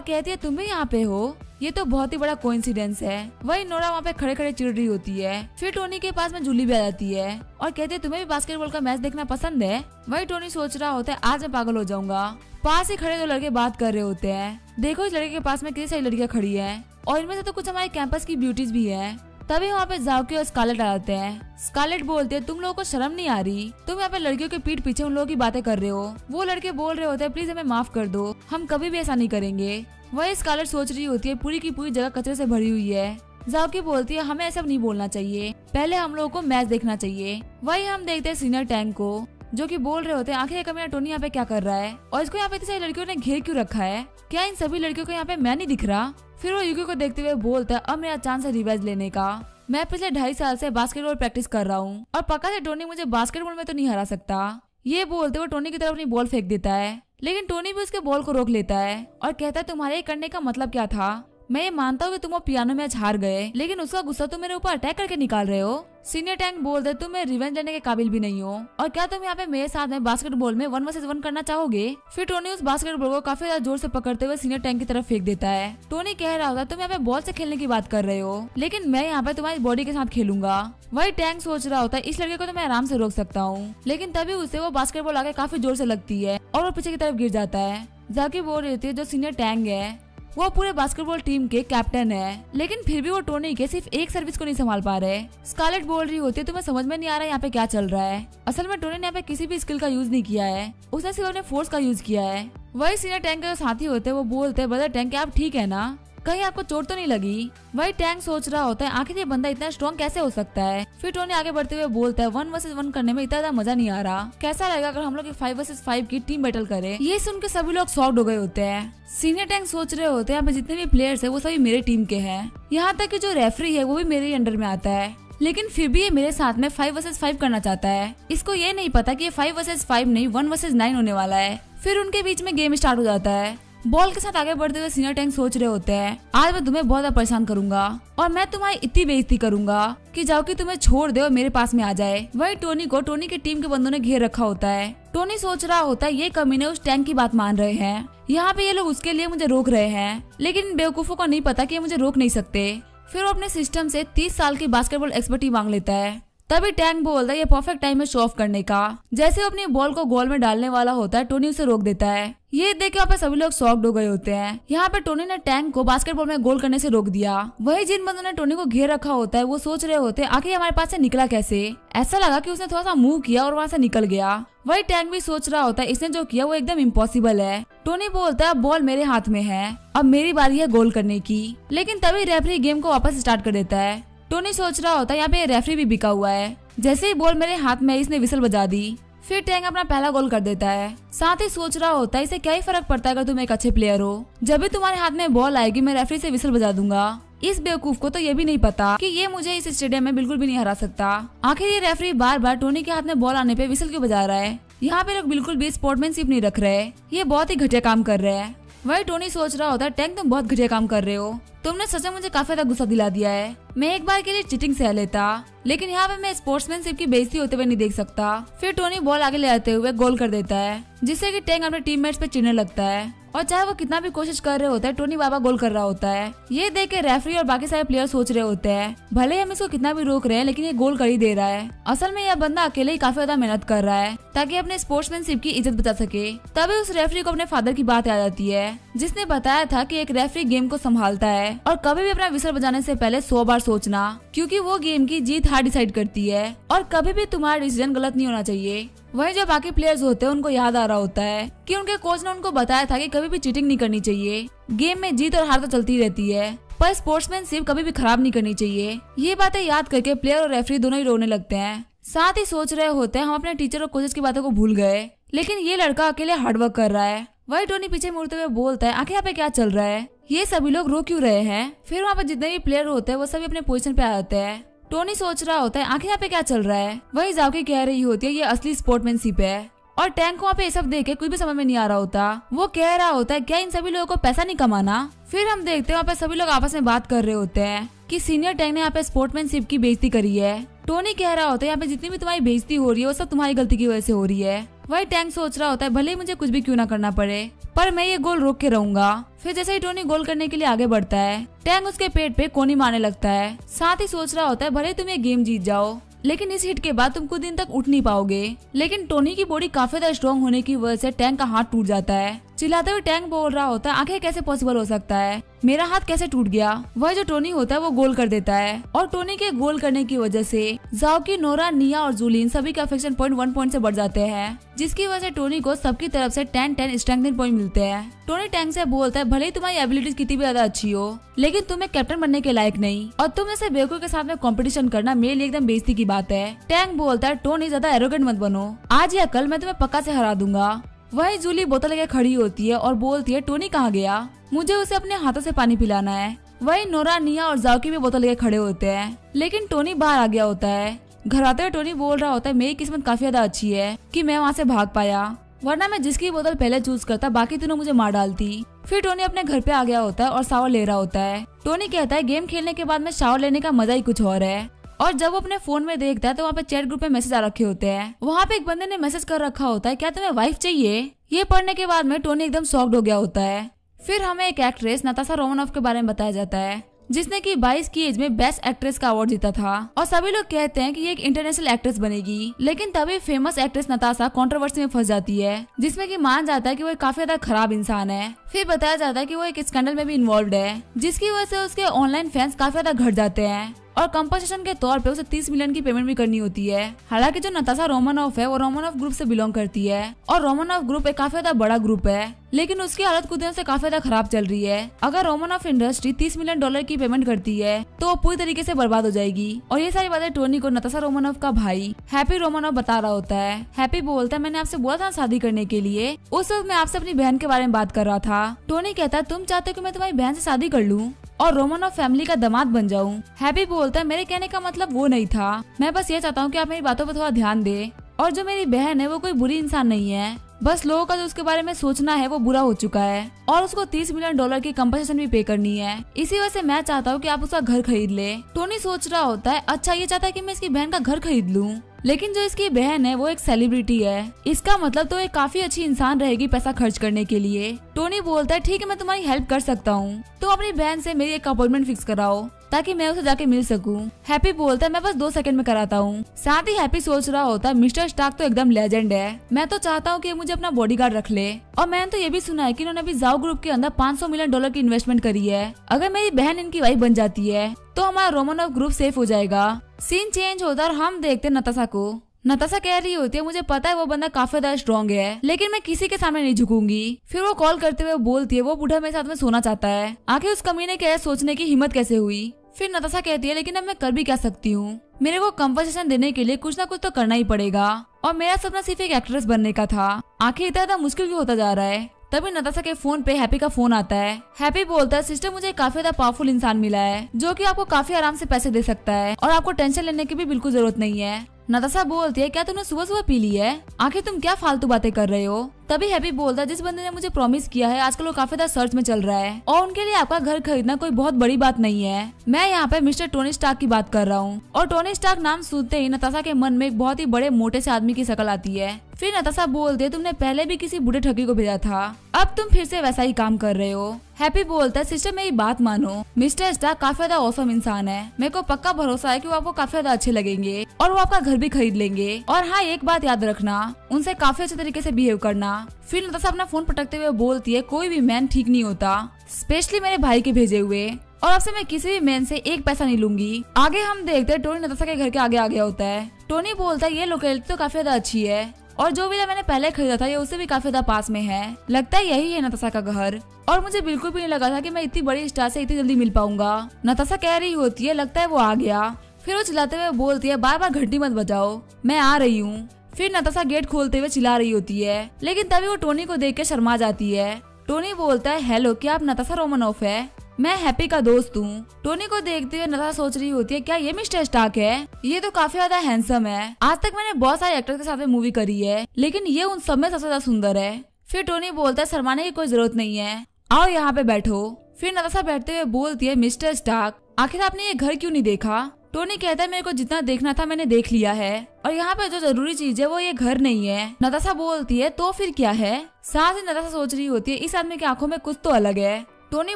कहती है तुम भी यहाँ पे हो, ये तो बहुत ही बड़ा कोइंसिडेंस है। वही नोरा वहाँ पे खड़े खड़े चिढ़ रही होती है। फिर टोनी के पास में जूली भी आ जाती है और कहती है तुम्हें भी बास्केटबॉल का मैच देखना पसंद है? वही टोनी सोच रहा होता है आज मैं पागल हो जाऊंगा। पास ही खड़े दो लड़के बात कर रहे होते हैं। देखो इस लड़के के पास में कितनी सारी लड़कियां खड़ी हैं और इनमें से तो कुछ हमारे कैंपस की ब्यूटीज भी है। तभी वहाँ पे जाओके और स्कारलेट आ जाते हैं। स्कारलेट बोलते हैं तुम लोगों को शर्म नहीं आ रही? तुम यहाँ पे लड़कियों के पीठ पीछे उन लोगों की बातें कर रहे हो। वो लड़के बोल रहे होते हैं प्लीज हमें माफ कर दो, हम कभी भी ऐसा नहीं करेंगे। वही स्कारलेट सोच रही होती है पूरी की पूरी जगह कचरे से भरी हुई है। जाओके बोलती है हमें ऐसा नहीं बोलना चाहिए, पहले हम लोगों को मैच देखना चाहिए। वही हम देखते हैं सीनियर टैंक को जो कि बोल रहे होते हैं आखिर कमीना टोनी यहाँ पे क्या कर रहा है और इसको यहाँ पे इतनी सारी लड़कियों ने घेर क्यों रखा है? क्या इन सभी लड़कियों को यहाँ पे मैं नहीं दिख रहा? फिर वो युकी को देखते हुए बोलता है अब मेरा चांस है रिवेंज लेने का। मैं पिछले 2.5 साल से बास्केटबॉल प्रैक्टिस कर रहा हूँ और पक्का से टोनी मुझे बास्केटबॉल में तो नहीं हरा सकता। ये बोलते हुए टोनी की तरफ अपनी बॉल फेंक देता है, लेकिन टोनी भी उसके बॉल को रोक लेता है और कहता है तुम्हारे ये करने का मतलब क्या था? मैं ये मानता हूँ कि तुम वो पियानो मैच हार गए, लेकिन उसका गुस्सा तुम मेरे ऊपर अटैक करके निकाल रहे हो। सीनियर टैंक बोलते तुम मेरे रिवेंज लेने के काबिल भी नहीं हो और क्या तुम यहाँ पे मेरे साथ में बास्केटबॉल में 1 वर्सेस 1 करना चाहोगे? फिर टोनी उस बास्केटबॉल को काफी ज्यादा जोर से पकड़ते हुए सीनियर टैंक की तरफ फेंक देता है। टोनी कह रहा होता तुम यहाँ पे बॉल से खेलने की बात कर रहे हो, लेकिन मैं यहाँ पे तुम्हारी बॉडी के साथ खेलूंगा। वही टैंक सोच रहा होता है इस लड़के को तो मैं आराम से रोक सकता हूँ, लेकिन तभी उसे वो बास्केटबॉल आके काफी जोर से लगती है और वो पीछे की तरफ गिर जाता है। जाके बोल रही थी जो सीनियर टैंक है वो पूरे बास्केटबॉल टीम के कैप्टन है, लेकिन फिर भी वो टोनी के सिर्फ एक सर्विस को नहीं संभाल पा रहे। स्कारलेट बोल रही होती है तुम्हें समझ में नहीं आ रहा यहाँ पे क्या चल रहा है। असल में टोनी ने यहाँ पे किसी भी स्किल का यूज नहीं किया है, उसने सिर्फ अपने फोर्स का यूज किया है। वही सीनियर टैंक के जो साथी होते हैं वो बोलते हैं ब्रदर टैंक आप ठीक है ना, कहीं आपको चोट तो नहीं लगी? वही टैंक सोच रहा होता है आखिर ये बंदा इतना स्ट्रॉन्ग कैसे हो सकता है। फिर टोनी आगे बढ़ते हुए बोलता है 1 वर्सेस 1 करने में इतना ज्यादा मजा नहीं आ रहा, कैसा रहेगा अगर हम लोग 5 वर्सेस 5 की टीम बैटल करें? ये सुन के सभी लोग शॉक्ड हो गए होते हैं। सीनियर टैंक सोच रहे होते हैं यहाँ पे जितने भी प्लेयर्स है वो सभी मेरे टीम के हैं, यहाँ तक कि जो रेफरी है वो भी मेरे अंडर में आता है, लेकिन फिर भी ये मेरे साथ में 5 वर्सेस 5 करना चाहता है। इसको ये नहीं पता कि ये 5 वर्सेस 5 नहीं 1 वर्सेस 9 होने वाला है। फिर उनके बीच में गेम स्टार्ट हो जाता है। बॉल के साथ आगे बढ़ते हुए सीनियर टैंक सोच रहे होते हैं आज मैं तुम्हें बहुत ज्यादा परेशान करूंगा और मैं तुम्हारी इतनी बेइज्जती करूंगा कि जाओ कि तुम्हें छोड़ दे और मेरे पास में आ जाए। वही टोनी को टोनी की टीम के बंदों ने घेर रखा होता है। टोनी सोच रहा होता है ये कमीने उस टैंक की बात मान रहे हैं, यहाँ पे ये लोग उसके लिए मुझे रोक रहे हैं, लेकिन इन बेवकूफों को नहीं पता कि ये मुझे रोक नहीं सकते। फिर वो अपने सिस्टम से 30 साल की बास्केटबॉल एक्सपर्टी मांग लेता है। तभी टैंक बोलता है ये परफेक्ट टाइम है शो ऑफ करने का। जैसे वो अपनी बॉल को गोल में डालने वाला होता है टोनी उसे रोक देता है। ये देख के वहाँ पे सभी लोग शॉक्ड हो गए होते हैं। यहाँ पे टोनी ने टैंक को बास्केटबॉल में गोल करने से रोक दिया। वही जिन बंदों ने टोनी को घेर रखा होता है वो सोच रहे होते हैं आखिर हमारे पास से निकला कैसे। ऐसा लगा कि उसने थोड़ा सा मूव किया और वहाँ से निकल गया। वही टैंक भी सोच रहा होता है इसने जो किया वो एकदम इम्पॉसिबल है। टोनी बोलता है बॉल मेरे हाथ में है, अब मेरी बारी है गोल करने की, लेकिन तभी रेफरी गेम को वापस स्टार्ट कर देता है। टोनी सोच रहा होता है यहाँ पे रेफरी भी बिका हुआ है, जैसे ही बॉल मेरे हाथ में इसने विसल बजा दी। फिर टैंक अपना पहला गोल कर देता है। साथ ही सोच रहा होता है इसे क्या ही फर्क पड़ता है अगर तुम एक अच्छे प्लेयर हो, जब भी तुम्हारे हाथ में बॉल आएगी मैं रेफरी से विसल बजा दूंगा। इस बेवकूफ को तो ये भी नहीं पता कि ये मुझे इस स्टेडियम में बिल्कुल भी नहीं हरा सकता। आखिर ये रेफरी बार बार टोनी के हाथ में बॉल आने पे विसल क्यों बजा रहा है? यहाँ पे लोग बिल्कुल भी स्पोर्ट्समैनशिप नहीं रख रहे, ये बहुत ही घटिया काम कर रहे हैं। वही टोनी सोच रहा होता है टैंक तुम बहुत घटिया काम कर रहे हो, तुमने सच में मुझे काफी ज्यादा गुस्सा दिला दिया है। मैं एक बार के लिए चीटिंग सह लेता, लेकिन यहाँ पे मैं स्पोर्ट्समैनशिप की बेइज्जती होते हुए नहीं देख सकता। फिर टोनी बॉल आगे ले आते हुए गोल कर देता है, जिससे कि टैंक अपने टीममेट्स पे चिढ़ने लगता है और चाहे वो कितना भी कोशिश कर रहे होते हैं टोनी बाबा गोल कर रहा होता है। ये देख के रेफरी और बाकी सारे प्लेयर सोच रहे होते हैं भले हम इसको कितना भी रोक रहे हैं लेकिन ये गोल कर ही दे रहा है। असल में यह बंदा अकेले ही काफी ज्यादा मेहनत कर रहा है ताकि अपने स्पोर्ट्समैनशिप की इज्जत बचा सके। तभी उस रेफरी को अपने फादर की बात याद आती है, जिसने बताया था कि एक रेफरी गेम को संभालता है और कभी भी अपना विसल बजाने से पहले 100 बार सोचना, क्योंकि वो गेम की जीत हार डिसाइड करती है और कभी भी तुम्हारा डिसीजन गलत नहीं होना चाहिए। वहीं जो बाकी प्लेयर्स होते हैं उनको याद आ रहा होता है कि उनके कोच ने उनको बताया था कि कभी भी चीटिंग नहीं करनी चाहिए, गेम में जीत और हार तो चलती रहती है, पर स्पोर्ट्समैनशिप कभी भी खराब नहीं करनी चाहिए। ये बातें याद करके प्लेयर और रेफरी दोनों ही रोने लगते हैं। साथ ही सोच रहे होते हैं हम अपने टीचर और कोचेस की बातों को भूल गए, लेकिन ये लड़का अकेले हार्डवर्क कर रहा है। वही टोनी पीछे मुड़ते हुए बोलता है आखिर यहाँ पे क्या चल रहा है, ये सभी लोग रो क्यों रहे हैं। फिर वहाँ पे जितने भी प्लेयर होते हैं वो सभी अपने पोजीशन पे आ जाते हैं। टोनी सोच रहा होता है आखिर यहाँ पे क्या चल रहा है। वही जाओकी कह रही होती है ये असली स्पोर्ट्समैनशिप है। और टैंक को वहाँ पे ये सब देख के कुछ भी समझ में नहीं आ रहा होता। वो कह रहा होता है क्या इन सभी लोगों को पैसा नहीं कमाना। फिर हम देखते हैं वहाँ पे सभी लोग आपस में बात कर रहे होते हैं कि सीनियर टैंक ने यहाँ पे स्पोर्ट्समैनशिप की बेइज्जती करी है। टोनी कह रहा होता है यहाँ पे जितनी भी तुम्हारी बेइज्जती हो रही है वो सब तुम्हारी गलती की वजह से हो रही है। वही टैंक सोच रहा होता है भले ही मुझे कुछ भी क्यों ना करना पड़े पर मैं ये गोल रोक के रहूंगा। फिर जैसे ही टोनी गोल करने के लिए आगे बढ़ता है टैंक उसके पेट पे कोनी मारने लगता है। साथ ही सोच रहा होता है भले तुम ये गेम जीत जाओ लेकिन इस हिट के बाद तुम कुछ दिन तक उठ नहीं पाओगे। लेकिन टोनी की बॉडी काफी ज्यादा स्ट्रॉन्ग होने की वजह से टैंक का हाथ टूट जाता है। चिल्लाते हुए टैंक बोल रहा होता है आखिर कैसे पॉसिबल हो सकता है, मेरा हाथ कैसे टूट गया। वह जो टोनी होता है वो गोल कर देता है और टोनी के गोल करने की वजह से जाओकी, नोरा, निया और जूलिन सभी के अफेक्शन पॉइंट 1 पॉइंट से बढ़ जाते हैं, जिसकी वजह से टोनी को सबकी तरफ से 10 स्ट्रेंथनिंग पॉइंट मिलते हैं। टोनी टैंक से बोलता है भले ही तुम्हारी एबिलिटीज कितनी भी ज्यादा अच्छी हो लेकिन तुम्हें कैप्टन बनने के लायक नहीं और तुम ऐसे बेवकूफ के साथ में कंपटीशन करना मेरे लिए एकदम बेइज्जती की बात है। टैंक बोलता है टोनी ज्यादा एरोगेंट मत बनो, आज या कल मैं तुम्हें पक्का से हरा दूंगा। वही जूली बोतल लेकर खड़ी होती है और बोलती है टोनी कहाँ गया, मुझे उसे अपने हाथों से पानी पिलाना है। वही नोरा, निया और जाओकी भी बोतल लेकर खड़े होते हैं लेकिन टोनी बाहर आ गया होता है। घर आते हुए टोनी बोल रहा होता है मेरी किस्मत काफी ज्यादा अच्छी है कि मैं वहाँ से भाग पाया, वरना मैं जिसकी बोतल पहले चूज करता बाकी तीनों मुझे मार डालती। फिर टोनी अपने घर पे आ गया होता है और शावर ले रहा होता है। टोनी कहता है गेम खेलने के बाद में शावर लेने का मजा ही कुछ और है। और जब वो अपने फोन में देखता है तो वहाँ पे चैट ग्रुप में मैसेज आ रखे होते हैं। वहाँ पे एक बंदे ने मैसेज कर रखा होता है क्या तुम्हें वाइफ चाहिए। ये पढ़ने के बाद में टोनी एकदम शॉक्ड हो गया होता है। फिर हमें एक एक्ट्रेस नताशा रोमानोफ के बारे में बताया जाता है जिसने कि 22 की एज में बेस्ट एक्ट्रेस का अवार्ड जीता था और सभी लोग कहते हैं कि ये एक इंटरनेशनल एक्ट्रेस बनेगी। लेकिन तभी फेमस एक्ट्रेस नताशा कंट्रोवर्सी में फंस जाती है जिसमें कि मान जाता है कि वो एक काफी ज्यादा खराब इंसान है। फिर बताया जाता है कि वो एक स्कैंडल में भी इन्वॉल्व है जिसकी वजह से उसके ऑनलाइन फैंस काफी ज्यादा घट जाते हैं और कंपनसेशन के तौर पे उसे 30 मिलियन की पेमेंट भी करनी होती है। हालांकि जो नताशा रोमानोफ है वो रोमानोफ ग्रुप से बिलोंग करती है और रोमानोफ ग्रुप एक काफी ज्यादा बड़ा ग्रुप है लेकिन उसकी हालत कुछ दिनों से काफी ज्यादा खराब चल रही है। अगर रोमानोफ इंडस्ट्री 30 मिलियन डॉलर की पेमेंट करती है तो वो पूरी तरीके से बर्बाद हो जाएगी। और ये सारी बातें टोनी को नताशा रोमानोफ का भाई हैप्पी रोमानोफ बता रहा होता है। हैप्पी बोलता है मैंने आपसे बोला था शादी करने के लिए, उस वक्त मैं आपसे अपनी बहन के बारे में बात कर रहा था। टोनी कहता है तुम चाहते हो कि मैं तुम्हारी बहन से शादी कर लूँ और रोमानोफ फैमिली का दामाद बन जाऊं। हैप्पी बोलता है मेरे कहने का मतलब वो नहीं था, मैं बस ये चाहता हूँ कि आप मेरी बातों पर थोड़ा ध्यान दे और जो मेरी बहन है वो कोई बुरी इंसान नहीं है, बस लोगों का जो उसके बारे में सोचना है वो बुरा हो चुका है और उसको 30 मिलियन डॉलर की कंपनसेशन भी पे करनी है। इसी वजह से मैं चाहता हूँ कि आप उसका घर खरीद ले। टोनी सोच रहा होता है अच्छा ये चाहता है कि मैं इसकी बहन का घर खरीद लूँ, लेकिन जो इसकी बहन है वो एक सेलिब्रिटी है, इसका मतलब तो एक काफी अच्छी इंसान रहेगी पैसा खर्च करने के लिए। टोनी बोलता है ठीक है मैं तुम्हारी हेल्प कर सकता हूँ, तुम अपनी बहन से मेरी एक अपॉइंटमेंट फिक्स कराओ ताकि मैं उसे जाके मिल सकूं। हैप्पी बोलता है मैं बस 2 सेकंड में कराता हूँ। साथ ही हैप्पी सोच रहा होता है मिस्टर स्टार्क तो एकदम लेजेंड है, मैं तो चाहता हूँ कि मुझे अपना बॉडीगार्ड रख ले। और मैंने तो ये भी सुना है कि इन्होंने अभी जाओ ग्रुप के अंदर 500 मिलियन डॉलर की इन्वेस्टमेंट करी है। अगर मेरी बहन इनकी वाइफ बन जाती है तो हमारा रोमानोफ ग्रुप सेफ हो जाएगा। सीन चेंज होता है और हम देखते नताशा को। नताशा कह रही होती है मुझे पता है वो बंदा काफी ज्यादा स्ट्रॉन्ग है लेकिन मैं किसी के सामने नहीं झुकूंगी। फिर वो कॉल करते हुए बोलती है वो बूढ़ा मेरे साथ में सोना चाहता है, आखिर उस कमीने के सोचने की हिम्मत कैसे हुई। फिर नताशा कहती है लेकिन अब मैं कर भी क्या सकती हूँ, मेरे को कंपनसेशन देने के लिए कुछ ना कुछ तो करना ही पड़ेगा और मेरा सपना सिर्फ एक एक्ट्रेस बनने का था, आखिर इतना ज्यादा मुश्किल क्यों होता जा रहा है। तभी नताशा के फोन पे हैप्पी का फोन आता है। हैप्पी बोलता है सिस्टर मुझे काफी ज्यादा पावरफुल इंसान मिला है जो कि आपको काफी आराम से पैसे दे सकता है और आपको टेंशन लेने की भी बिल्कुल जरूरत नहीं है। नताशा बोलती है क्या तुमने सुबह सुबह पी ली है, आखिर तुम क्या फालतू बातें कर रहे हो। तभी हैप्पी बोलता है जिस बंदे ने मुझे प्रॉमिस किया है आजकल वो काफी ज्यादा सर्च में चल रहा है और उनके लिए आपका घर खरीदना कोई बहुत बड़ी बात नहीं है। मैं यहाँ पे मिस्टर टोनी स्टार्क की बात कर रहा हूँ। और टोनी स्टार्क नाम सुनते ही नताशा के मन में एक बहुत ही बड़े मोटे से आदमी की शक्ल आती है। फिर नताशा बोलती है तुमने पहले भी किसी बूढ़े ठगी को भेजा था, अब तुम फिर से वैसा ही काम कर रहे हो। हैप्पी बोलता है सिस्टर मेरी बात मानो, मिस्टर स्टार्क काफी ज्यादा औसम इंसान है, मेरे को पक्का भरोसा है कि वो आपको काफी ज्यादा अच्छे लगेंगे और वो आपका घर भी खरीद लेंगे। और हाँ एक बात याद रखना, उनसे काफी अच्छे तरीके से बिहेव करना। फिर नताशा अपना फोन पटकते हुए बोलती है कोई भी मैन ठीक नहीं होता, स्पेशली मेरे भाई के भेजे हुए, और अब से मैं किसी भी मैन से एक पैसा नहीं लूंगी। आगे हम देखते हैं टोनी नताशा के घर के आगे आ गया होता है। टोनी बोलता है ये लोकेलिटी तो काफी ज्यादा अच्छी है और जो विला मैंने पहले खरीदा था ये उससे भी काफी ज्यादा पास में है, लगता है यही है नताशा का घर। और मुझे बिल्कुल भी नहीं लगा था कि मैं इतनी बड़ी स्टार से इतनी जल्दी मिल पाऊंगा। नताशा कह रही होती है लगता है वो आ गया। फिर वो चिल्लाते हुए बोलती है बार बार घंटी मत बजाओ, मैं आ रही हूँ। फिर नताशा गेट खोलते हुए चिल्ला रही होती है, लेकिन तभी वो टोनी को देख के शर्मा जाती है। टोनी बोलता है, हेलो, क्या आप नताशा रोमानोफ है? मैं हैप्पी का दोस्त हूँ। टोनी को देखते हुए नताशा सोच रही होती है, क्या ये मिस्टर स्टार्क है? ये तो काफी ज्यादा हैंडसम है। आज तक मैंने बहुत सारे एक्टर्स के साथ में मूवी करी है, लेकिन ये उन सब में सबसे ज्यादा सुंदर है। फिर टोनी बोलता है, शर्माने की कोई जरूरत नहीं है, आओ यहाँ पे बैठो। फिर नताशा बैठते हुए बोलती है, मिस्टर स्टार्क, आखिर आपने ये घर क्यों नहीं देखा? टोनी कहता है, मेरे को जितना देखना था मैंने देख लिया है, और यहाँ पे जो जरूरी चीज है वो ये घर नहीं है। नताशा बोलती है, तो फिर क्या है? साथ ही नताशा सोच रही होती है, इस आदमी की आंखों में कुछ तो अलग है। टोनी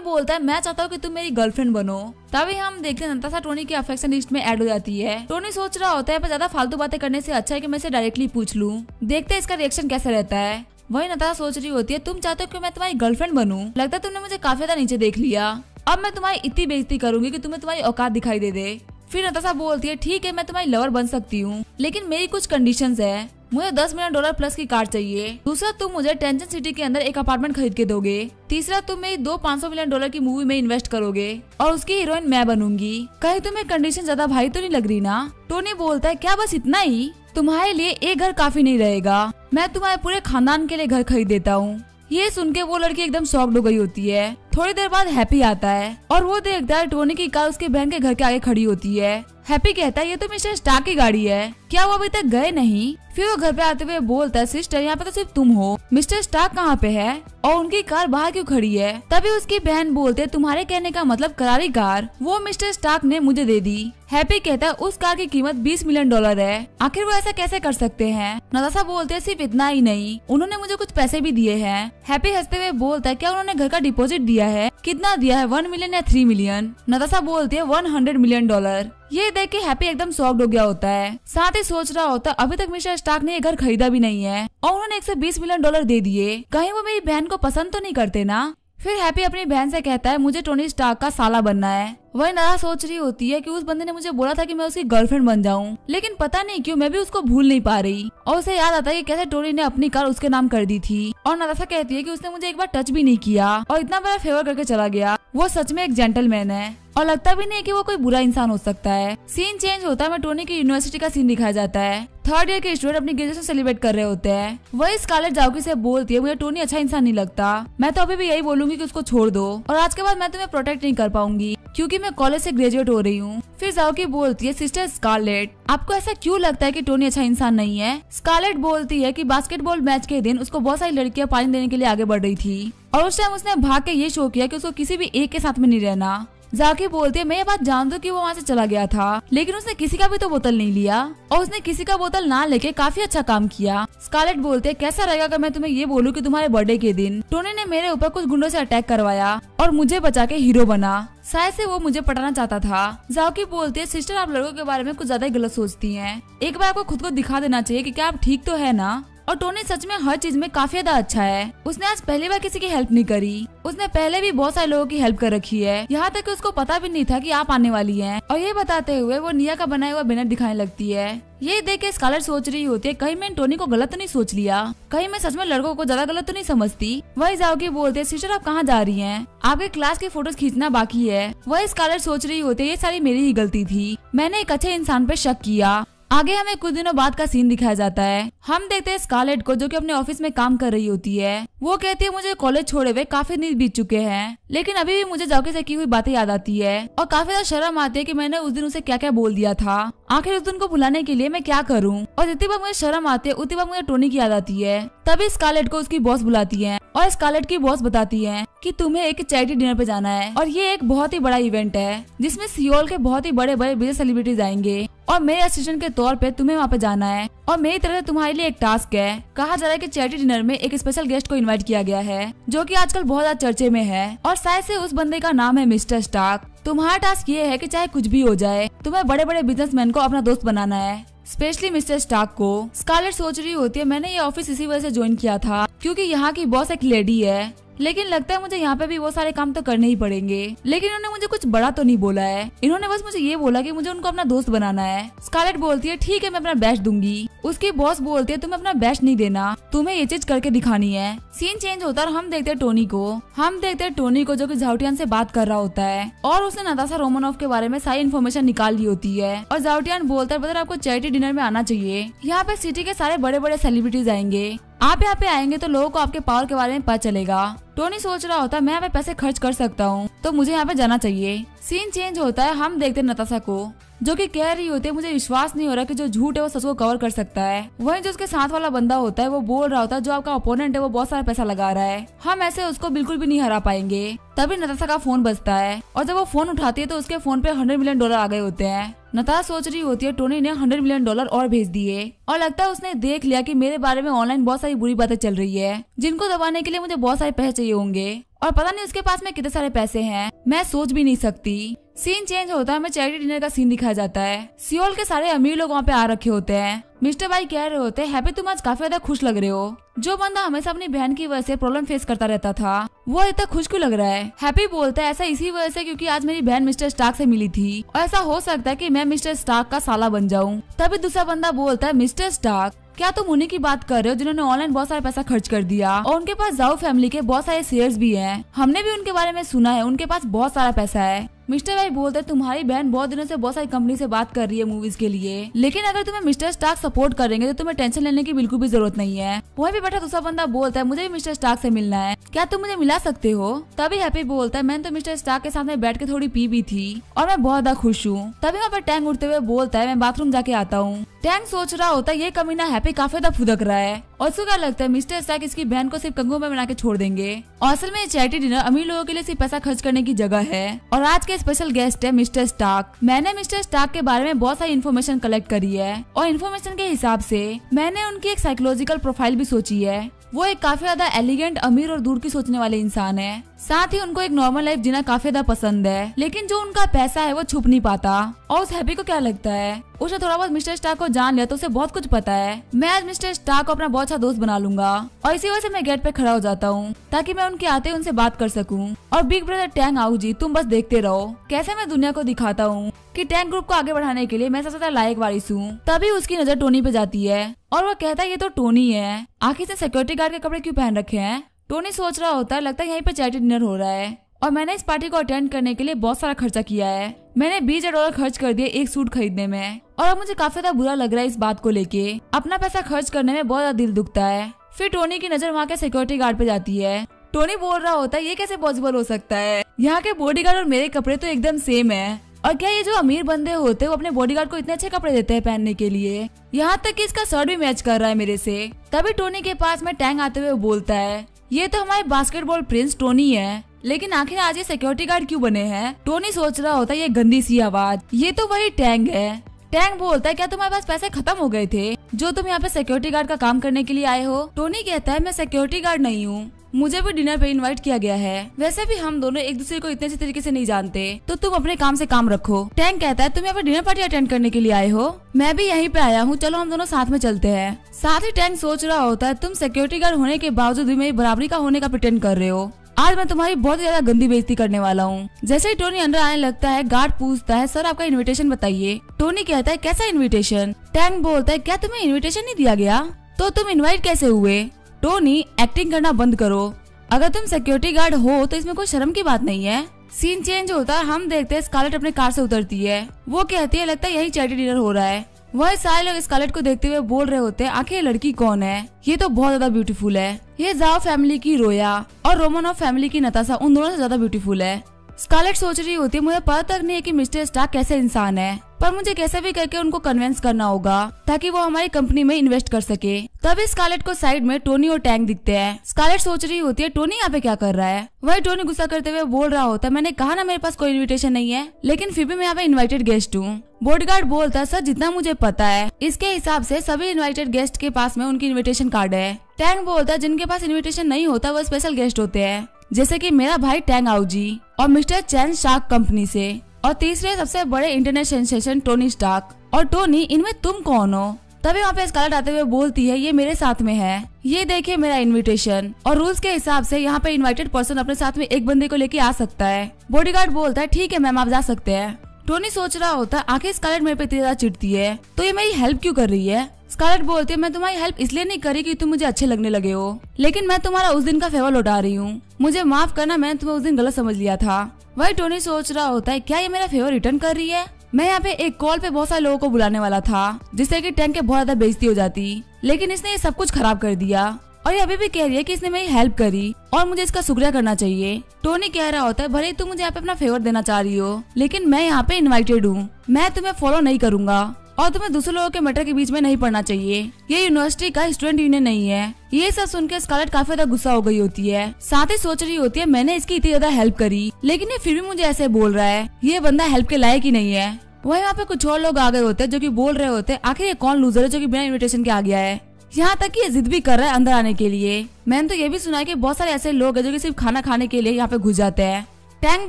बोलता है, मैं चाहता हूँ कि तुम मेरी गर्लफ्रेंड बनो। तभी हम देखते हैं नताशा टोनी की अफेक्शन लिस्ट में ऐड हो जाती है। टोनी सोच रहा होता है, पर ज्यादा फालतू बातें करने से अच्छा है कि मैं इसे डायरेक्टली पूछ लूं, देखते हैं इसका रिएक्शन कैसा रहता है। वही नताशा सोच रही होती है, तुम चाहते हो कि मैं तुम्हारी गर्लफ्रेंड बनूं? लगता है तुमने मुझे काफी ज्यादा नीचे देख लिया। अब मैं तुम्हारी इतनी बेइज्जती करूंगी कि तुम्हें तुम्हारी औकात दिखाई दे। फिर नताशा बोलती है, ठीक है, मैं तुम्हारी लवर बन सकती हूँ, लेकिन मेरी कुछ कंडीशंस है। मुझे $10 मिलियन प्लस की कार चाहिए। दूसरा, तुम मुझे टेंशन सिटी के अंदर एक अपार्टमेंट खरीद के दोगे। तीसरा, तुम मेरी 2 $500 मिलियन की मूवी में इन्वेस्ट करोगे और उसकी हीरोइन मैं बनूंगी। कहीं तुम्हें कंडीशन ज्यादा भाई तो नहीं लग रही ना? टोनी बोलता है, क्या बस इतना ही? तुम्हारे लिए एक घर काफी नहीं रहेगा, मैं तुम्हारे पूरे खानदान के लिए घर खरीद देता हूँ। ये सुन के वो लड़की एकदम शॉक्ड हो गई होती है। थोड़ी देर बाद हैप्पी आता है और वो देखता है टोनी की कार उसके बहन के घर के आगे खड़ी होती है। हैप्पी कहता है, ये तो मिस्टर स्टार्क की गाड़ी है, क्या वो अभी तक गए नहीं? फिर वो घर पे आते हुए बोलता है, सिस्टर, यहाँ पे तो सिर्फ तुम हो, मिस्टर स्टार्क कहाँ पे है और उनकी कार बाहर क्यों खड़ी है? तभी उसकी बहन बोलते है, तुम्हारे कहने का मतलब करारी कार वो मिस्टर स्टार्क ने मुझे दे दी। हैप्पी कहता है, उस कार की कीमत $20 मिलियन है, आखिर वो ऐसा कैसे कर सकते हैं? नताशा बोलते है, सिर्फ इतना ही नहीं, उन्होंने मुझे कुछ पैसे भी दिए हैं। हैप्पी हंसते हुए बोलता है, क्या उन्होंने घर का डिपॉजिट दिया है? कितना दिया है, 1 मिलियन या 3 मिलियन? नताशा बोलती है, $100 मिलियन। ये देख के हैप्पी एकदम शॉक्ड हो गया होता है। साथ ही सोच रहा होता है, अभी तक मिस्टर स्टार्क ने ये घर खरीदा भी नहीं है और उन्होंने $120 मिलियन दे दिए, कहीं वो मेरी बहन को पसंद तो नहीं करते ना? फिर हैप्पी अपनी बहन से कहता है, मुझे टोनी स्टार्क का साला बनना है। वही नताशा सोच रही होती है कि उस बंदे ने मुझे बोला था कि मैं उसकी गर्लफ्रेंड बन जाऊं, लेकिन पता नहीं क्यों मैं भी उसको भूल नहीं पा रही। और उसे याद आता है कि कैसे टोनी ने अपनी कार उसके नाम कर दी थी। और नताशा कहती है कि उसने मुझे एक बार टच भी नहीं किया और इतना बड़ा फेवर करके चला गया। वो सच में एक जेंटलमैन है और लगता भी नहीं कि वो कोई बुरा इंसान हो सकता है। सीन चेंज होता है, टोनी की यूनिवर्सिटी का सीन दिखाया जाता है। 3rd ईयर के स्टूडेंट अपनी ग्रेजुएशन सेलिब्रेट कर रहे होते हैं। वही स्कारलेट जाओकी से बोलती है, मुझे टोनी अच्छा इंसान नहीं लगता, मैं तो अभी भी यही बोलूंगी कि उसको छोड़ दो और आज के बाद मैं तुम्हें प्रोटेक्ट नहीं कर पाऊंगी क्योंकि मैं कॉलेज से ग्रेजुएट हो रही हूँ। फिर जाओकी बोलती है, सिस्टर स्कारलेट, आपको ऐसा क्यों लगता है कि टोनी अच्छा इंसान नहीं है? स्कारलेट बोलती है कि बास्केटबॉल मैच के दिन उसको बहुत सारी लड़कियां पानी देने के लिए आगे बढ़ रही थी और उस टाइम उसने भाग के ये शो किया कि उसको किसी भी एक के साथ में नहीं रहना। जाके बोलती है, मैं ये बात जानती हूँ कि वो वहाँ से चला गया था, लेकिन उसने किसी का भी तो बोतल नहीं लिया और उसने किसी का बोतल ना लेके काफी अच्छा काम किया। स्कारलेट बोलते है, कैसा रहेगा अगर मैं तुम्हें ये बोलूँ कि तुम्हारे बर्थडे के दिन टोनी ने मेरे ऊपर कुछ गुंडों से अटैक करवाया और मुझे बचा के हीरो बना, शायद से वो मुझे पटाना चाहता था। जाओकी बोलती है, सिस्टर, आप लड़कों के बारे में कुछ ज्यादा गलत सोचती हैं, एक बार आपको खुद को दिखा देना चाहिए कि क्या आप ठीक तो है ना? और टोनी सच में हर चीज में काफी ज्यादा अच्छा है। उसने आज पहली बार किसी की हेल्प नहीं करी, उसने पहले भी बहुत सारे लोगों की हेल्प कर रखी है, यहाँ तक कि उसको पता भी नहीं था कि आप आने वाली हैं। और ये बताते हुए वो निया का बनाया हुआ बैनर दिखाने लगती है। ये देख के स्कारलेट सोच रही होती है, कहीं मैं टोनी को गलत तो नहीं सोच लिया, कहीं मैं सच में लड़कों को ज्यादा गलत तो नहीं समझती। वही जाओकी बोलते, सिस्टर, आप कहाँ जा रही हैं? आपके क्लास की फोटोज खींचना बाकी है। वही स्कारलेट सोच रही होती है, ये सारी मेरी ही गलती थी, मैंने एक अच्छे इंसान पे शक किया। आगे हमें कुछ दिनों बाद का सीन दिखाया जाता है। हम देखते हैं स्कारलेट को, जो कि अपने ऑफिस में काम कर रही होती है। वो कहती है, मुझे कॉलेज छोड़े हुए काफी दिन बीत चुके हैं, लेकिन अभी भी मुझे जाओकी से की हुई बातें याद आती है और काफी ज्यादा शर्म आती है कि मैंने उस दिन उसे क्या क्या बोल दिया था। आखिर उस दिन को भुलाने के लिए मैं क्या करूं? और जितनी बार मुझे शर्म आती है उतनी बार मुझे टोनी की याद आती है। तभी स्कारलेट को उसकी बॉस बुलाती है और स्कारलेट की बॉस बताती है कि तुम्हें एक चैरिटी डिनर पे जाना है और ये एक बहुत ही बड़ा इवेंट है जिसमें सियोल के बहुत ही बड़े बड़े बिजनेस सेलिब्रिटीज आएंगे और मेरे असिस्टेंट के तौर पे तुम्हें वहाँ पे जाना है और मेरी तरफ से तुम्हारे लिए एक टास्क है। कहा जा रहा है कि चैरिटी डिनर में एक स्पेशल गेस्ट को इनवाइट किया गया है जो कि आजकल बहुत ज्यादा चर्चे में है और शायद से उस बंदे का नाम है मिस्टर स्टार्क। तुम्हारा टास्क ये है कि चाहे कुछ भी हो जाए तुम्हें बड़े बड़े बिजनेसमैन को अपना दोस्त बनाना है, स्पेशली मिस्टर स्टार्क को। स्कारलेट सोच रही होती है, मैंने ये ऑफिस इसी वजह से ज्वाइन किया था क्योंकि यहाँ की बॉस एक लेडी है, लेकिन लगता है मुझे यहाँ पे भी वो सारे काम तो करने ही पड़ेंगे। लेकिन इन्होंने मुझे कुछ बड़ा तो नहीं बोला है, इन्होंने बस मुझे ये बोला कि मुझे उनको अपना दोस्त बनाना है। स्कारलेट बोलती है ठीक है मैं अपना बेस्ट दूंगी। उसकी बॉस बोलती है तुम्हें अपना बेस्ट नहीं देना, तुम्हें ये चीज करके दिखानी है। सीन चेंज होता है और हम देखते हैं टोनी को जो कि झाउटियान से बात कर रहा होता है और उसने नताशा रोमानोव के बारे में सारी इन्फॉर्मेशन निकाल ली होती है। और झाउटियान बोलता है ब्रदर आपको चैरिटी डिनर में आना चाहिए, यहाँ पे सिटी के सारे बड़े बड़े सेलिब्रिटीज आएंगे, आप यहाँ पे आएंगे तो लोगों को आपके पावर के बारे में पता चलेगा। टोनी सोच रहा होता है मैं यहाँ पे पैसे खर्च कर सकता हूँ तो मुझे यहाँ पे जाना चाहिए। सीन चेंज होता है, हम देखते हैं नताशा को जो कि कह रही होती है मुझे विश्वास नहीं हो रहा कि जो झूठ है वो सच को कवर कर सकता है। वहीं जो उसके साथ वाला बंदा होता है वो बोल रहा होता है जो आपका ओपोनेंट है वो बहुत सारा पैसा लगा रहा है, हम ऐसे उसको बिल्कुल भी नहीं हरा पाएंगे। तभी नताशा का फोन बजता है और जब वो फोन उठाती है तो उसके फोन पे $100 मिलियन आ गए होते हैं। नताशा सोच रही होती है टोनी ने $100 मिलियन और भेज दिए और लगता है उसने देख लिया कि मेरे बारे में ऑनलाइन बहुत सारी बुरी बातें चल रही है जिनको दबाने के लिए मुझे बहुत सारे पैसे चाहिए होंगे और पता नहीं उसके पास में कितने सारे पैसे हैं, मैं सोच भी नहीं सकती। सीन चेंज होता है, हमें चैरिटी डिनर का सीन दिखाया जाता है। सियोल के सारे अमीर लोग वहाँ पे आ रखे होते हैं। मिस्टर भाई कह रहे होते हैं हैप्पी तुम आज काफी ज्यादा खुश लग रहे हो, जो बंदा हमेशा अपनी बहन की वजह से प्रॉब्लम फेस करता रहता था वो इतना खुश क्यों लग रहा है। हैप्पी बोलता है ऐसा इसी वजह से क्योंकि आज मेरी बहन मिस्टर स्टार्क से मिली थी और ऐसा हो सकता है कि मैं मिस्टर स्टार्क का साला बन जाऊं। तभी दूसरा बंदा बोलता है मिस्टर स्टार्क क्या तुम उन्हीं की बात कर रहे हो जिन्होंने ऑनलाइन बहुत सारा पैसा खर्च कर दिया और उनके पास जाओ फैमिली के बहुत सारे शेयर्स भी हैं, हमने भी उनके बारे में सुना है, उनके पास बहुत सारा पैसा है। मिस्टर भाई बोलते हैं तुम्हारी बहन बहुत दिनों से बहुत सारी कंपनी से बात कर रही है मूवीज के लिए, लेकिन अगर तुम्हें मिस्टर स्टार्क सपोर्ट करेंगे तो तुम्हें टेंशन लेने की बिल्कुल भी जरूरत नहीं है। वहीं पे बैठा दूसरा बंदा बोलता है मुझे भी मिस्टर स्टार्क से मिलना है, क्या तुम मुझे मिला सकते हो। तभी हैप्पी बोलता है मैंने तो मिस्टर स्टार्क के सामने बैठ के थोड़ी पी भी थी और मैं बहुत ज्यादा खुश हूँ। तभी वहाँ पे टैंक उठते हुए बोलता है मैं बाथरूम जाके आता हूँ। टैंक सोच रहा होता है ये कमीना हैप्पी काफी ज्यादा फुदक रहा है और उसको क्या लगता है मिस्टर स्टार्क इसकी बहन को सिर्फ कंगू में बना के छोड़ देंगे और असल में चैरिटी डिनर अमीर लोगों के लिए सिर्फ पैसा खर्च करने की जगह है। और आज के स्पेशल गेस्ट है मिस्टर स्टार्क। मैंने मिस्टर स्टार्क के बारे में बहुत सारी इन्फॉर्मेशन कलेक्ट करी है और इन्फॉर्मेशन के हिसाब से मैंने उनकी एक साइकोलॉजिकल प्रोफाइल भी सोची है। वो एक काफी ज्यादा एलिगेंट, अमीर और दूर की सोचने वाले इंसान है, साथ ही उनको एक नॉर्मल लाइफ जीना काफी ज्यादा पसंद है, लेकिन जो उनका पैसा है वो छुप नहीं पाता। और उस हैप्पी को क्या लगता है उसने थोड़ा बहुत मिस्टर स्टार्क को जान लिया तो उसे बहुत कुछ पता है, मैं आज मिस्टर स्टार्क को अपना बहुत अच्छा दोस्त बना लूंगा और इसी वजह से मैं गेट पे खड़ा हो जाता हूँ ताकि मैं उनके आते उनसे बात कर सकूँ। और बिग ब्रदर टैंक आओ जी तुम बस देखते रहो कैसे मैं दुनिया को दिखाता हूँ कि टैंक ग्रुप को आगे बढ़ाने के लिए मैं सबसे ज्यादा लायक वारिस हूँ। तभी उसकी नजर टोनी पे जाती है और वो कहता है ये तो टोनी है, आखिर से सिक्योरिटी गार्ड के कपड़े क्यों पहन रखे हैं। टोनी सोच रहा होता है लगता है यहीं पे चैरिटी डिनर हो रहा है और मैंने इस पार्टी को अटेंड करने के लिए बहुत सारा खर्चा किया है, मैंने $20,000 खर्च कर दिए एक सूट खरीदने में और अब मुझे काफी ज्यादा बुरा लग रहा है इस बात को लेके, अपना पैसा खर्च करने में बहुत ज्यादा दिल दुखता है। फिर टोनी की नजर वहाँ के सिक्योरिटी गार्ड पे जाती है। टोनी बोल रहा होता है ये कैसे पॉसिबल हो सकता है, यहाँ के बॉडीगार्ड और मेरे कपड़े तो एकदम सेम है और क्या ये जो अमीर बंदे होते हैं वो अपने बॉडीगार्ड को इतने अच्छे कपड़े देते हैं पहनने के लिए, यहाँ तक कि इसका शर्ट भी मैच कर रहा है मेरे से। तभी टोनी के पास में टैंक आते हुए बोलता है ये तो हमारे बास्केटबॉल प्रिंस टोनी है, लेकिन आखिर आज ये सिक्योरिटी गार्ड क्यों बने हैं। टोनी सोच रहा होता है ये गंदी सी आवाज, ये तो वही टैंक है। टैंक बोलता है क्या तुम्हारे पास पैसे खत्म हो गए थे जो तुम यहाँ पे सिक्योरिटी गार्ड का काम करने के लिए आए हो। टोनी कहता है मैं सिक्योरिटी गार्ड नहीं हूँ, मुझे भी डिनर पे इनवाइट किया गया है, वैसे भी हम दोनों एक दूसरे को इतने अच्छे तरीके से नहीं जानते तो तुम अपने काम से काम रखो। टैंक कहता है तुम यहाँ पे डिनर पार्टी अटेंड करने के लिए आए हो, मैं भी यहीं पे आया हूँ, चलो हम दोनों साथ में चलते हैं। साथ ही टैंक सोच रहा होता है तुम सिक्योरिटी गार्ड होने के बावजूद भी मेरी बराबरी का होने का प्रिटेंड कर रहे हो, आज मैं तुम्हारी बहुत ज्यादा गंदी बेइज्जती करने वाला हूँ। जैसे ही टोनी अंदर आने लगता है गार्ड पूछता है सर आपका इनविटेशन बताइए। टोनी कहता है कैसा इनविटेशन। टैंक बोलता है क्या तुम्हें इनविटेशन नहीं दिया गया तो तुम इनवाइट कैसे हुए। टोनी एक्टिंग करना बंद करो, अगर तुम सिक्योरिटी गार्ड हो तो इसमें कोई शर्म की बात नहीं है। सीन चेंज होता है, हम देखते हैं स्कारलेट अपने कार से उतरती है, वो कहती है लगता है यही चैरिटी डिनर हो रहा है। वह सारे लोग स्कारलेट को देखते हुए बोल रहे होते हैं आखिर ये लड़की कौन है, ये तो बहुत ज्यादा ब्यूटीफुल है, ये जाओ फैमिली की रोया और रोमानोव फैमिली की नताशा उन दोनों से ज्यादा ब्यूटीफुल है। स्कारलेट सोच रही होती है मुझे पता तक नहीं है कि मिस्टर स्टार्क कैसे इंसान है, पर मुझे कैसे भी करके उनको कन्विंस करना होगा ताकि वो हमारी कंपनी में इन्वेस्ट कर सके। तभी स्कारलेट को साइड में टोनी और टैंक दिखते हैं। स्कारलेट सोच रही होती है टोनी यहाँ पे क्या कर रहा है। वही टोनी गुस्सा करते हुए बोल रहा होता है मैंने कहा ना मेरे पास कोई इन्विटेशन नहीं है, लेकिन फिर भी मैं यहाँ पे इन्वाइटेड गेस्ट हूँ। बॉडीगार्ड बोलता है सर जितना मुझे पता है इसके हिसाब से सभी इन्वाइटेड गेस्ट के पास में उनकी इन्विटेशन कार्ड है। टैंक बोलता है जिनके पास इन्विटेशन नहीं होता वो स्पेशल गेस्ट होते हैं, जैसे कि मेरा भाई टैंक आउजी और मिस्टर चैन शार्क कंपनी से, और तीसरे सबसे बड़े इंटरनेट सेंसेशन टोनी स्टार्क। और टोनी इनमें तुम कौन हो। तभी वहाँ पे स्कारलेट आते हुए बोलती है ये मेरे साथ में है, ये देखिए मेरा इनविटेशन, और रूल्स के हिसाब से यहाँ पे इनवाइटेड पर्सन अपने साथ में एक बंदे को लेके आ सकता है। बॉडीगार्ड बोलता है ठीक है मैम आप जा सकते हैं। टोनी सोच रहा होता है आखिर स्कारलेट मेरे पे इतनी ज्यादा चिढ़ती है तो ये मेरी हेल्प क्यों कर रही है। स्कारलेट बोलती है मैं तुम्हारी हेल्प इसलिए नहीं करी कि तुम मुझे अच्छे लगने लगे हो, लेकिन मैं तुम्हारा उस दिन का फेवर लौटा रही हूँ, मुझे माफ करना, मैंने तुम्हें उस दिन गलत समझ लिया था। वही टोनी सोच रहा होता है क्या ये मेरा फेवर रिटर्न कर रही है। मैं यहाँ पे एक कॉल पे बहुत सारे लोगों को बुलाने वाला था जिससे कि टैंक के बहुत ज्यादा बेइज्जती हो जाती, लेकिन इसने ये सब कुछ खराब कर दिया और ये अभी भी कह रही है कि इसने मेरी हेल्प करी और मुझे इसका शुक्रिया करना चाहिए। टोनी कह रहा होता है भले ही तुम मुझे यहाँ पे अपना फेवर देना चाह रही हो, लेकिन मैं यहाँ पे इनवाइटेड हूँ, मैं तुम्हें फॉलो नहीं करूंगा और तुम्हें दूसरे लोगों के मैटर के बीच में नहीं पढ़ना चाहिए, ये यूनिवर्सिटी का स्टूडेंट यूनियन नहीं है। ये सब सुनकर स्कारलेट काफी ज्यादा गुस्सा हो गई होती है, साथ ही सोच रही होती है मैंने इसकी इतनी ज्यादा हेल्प करी लेकिन ये फिर भी मुझे ऐसे बोल रहा है, ये बंदा हेल्प के लायक ही नहीं है। वही वहाँ पे कुछ और लोग आ गए होते हैं जो कि बोल रहे होते हैं आखिर ये कौन लूजर है जो कि बिना इनविटेशन के आ गया है। यहाँ तक कि ये जिद भी कर रहा है अंदर आने के लिए। मैंने तो ये भी सुना है कि बहुत सारे ऐसे लोग हैं जो कि सिर्फ खाना खाने के लिए यहाँ पे घुस जाते हैं। टैंक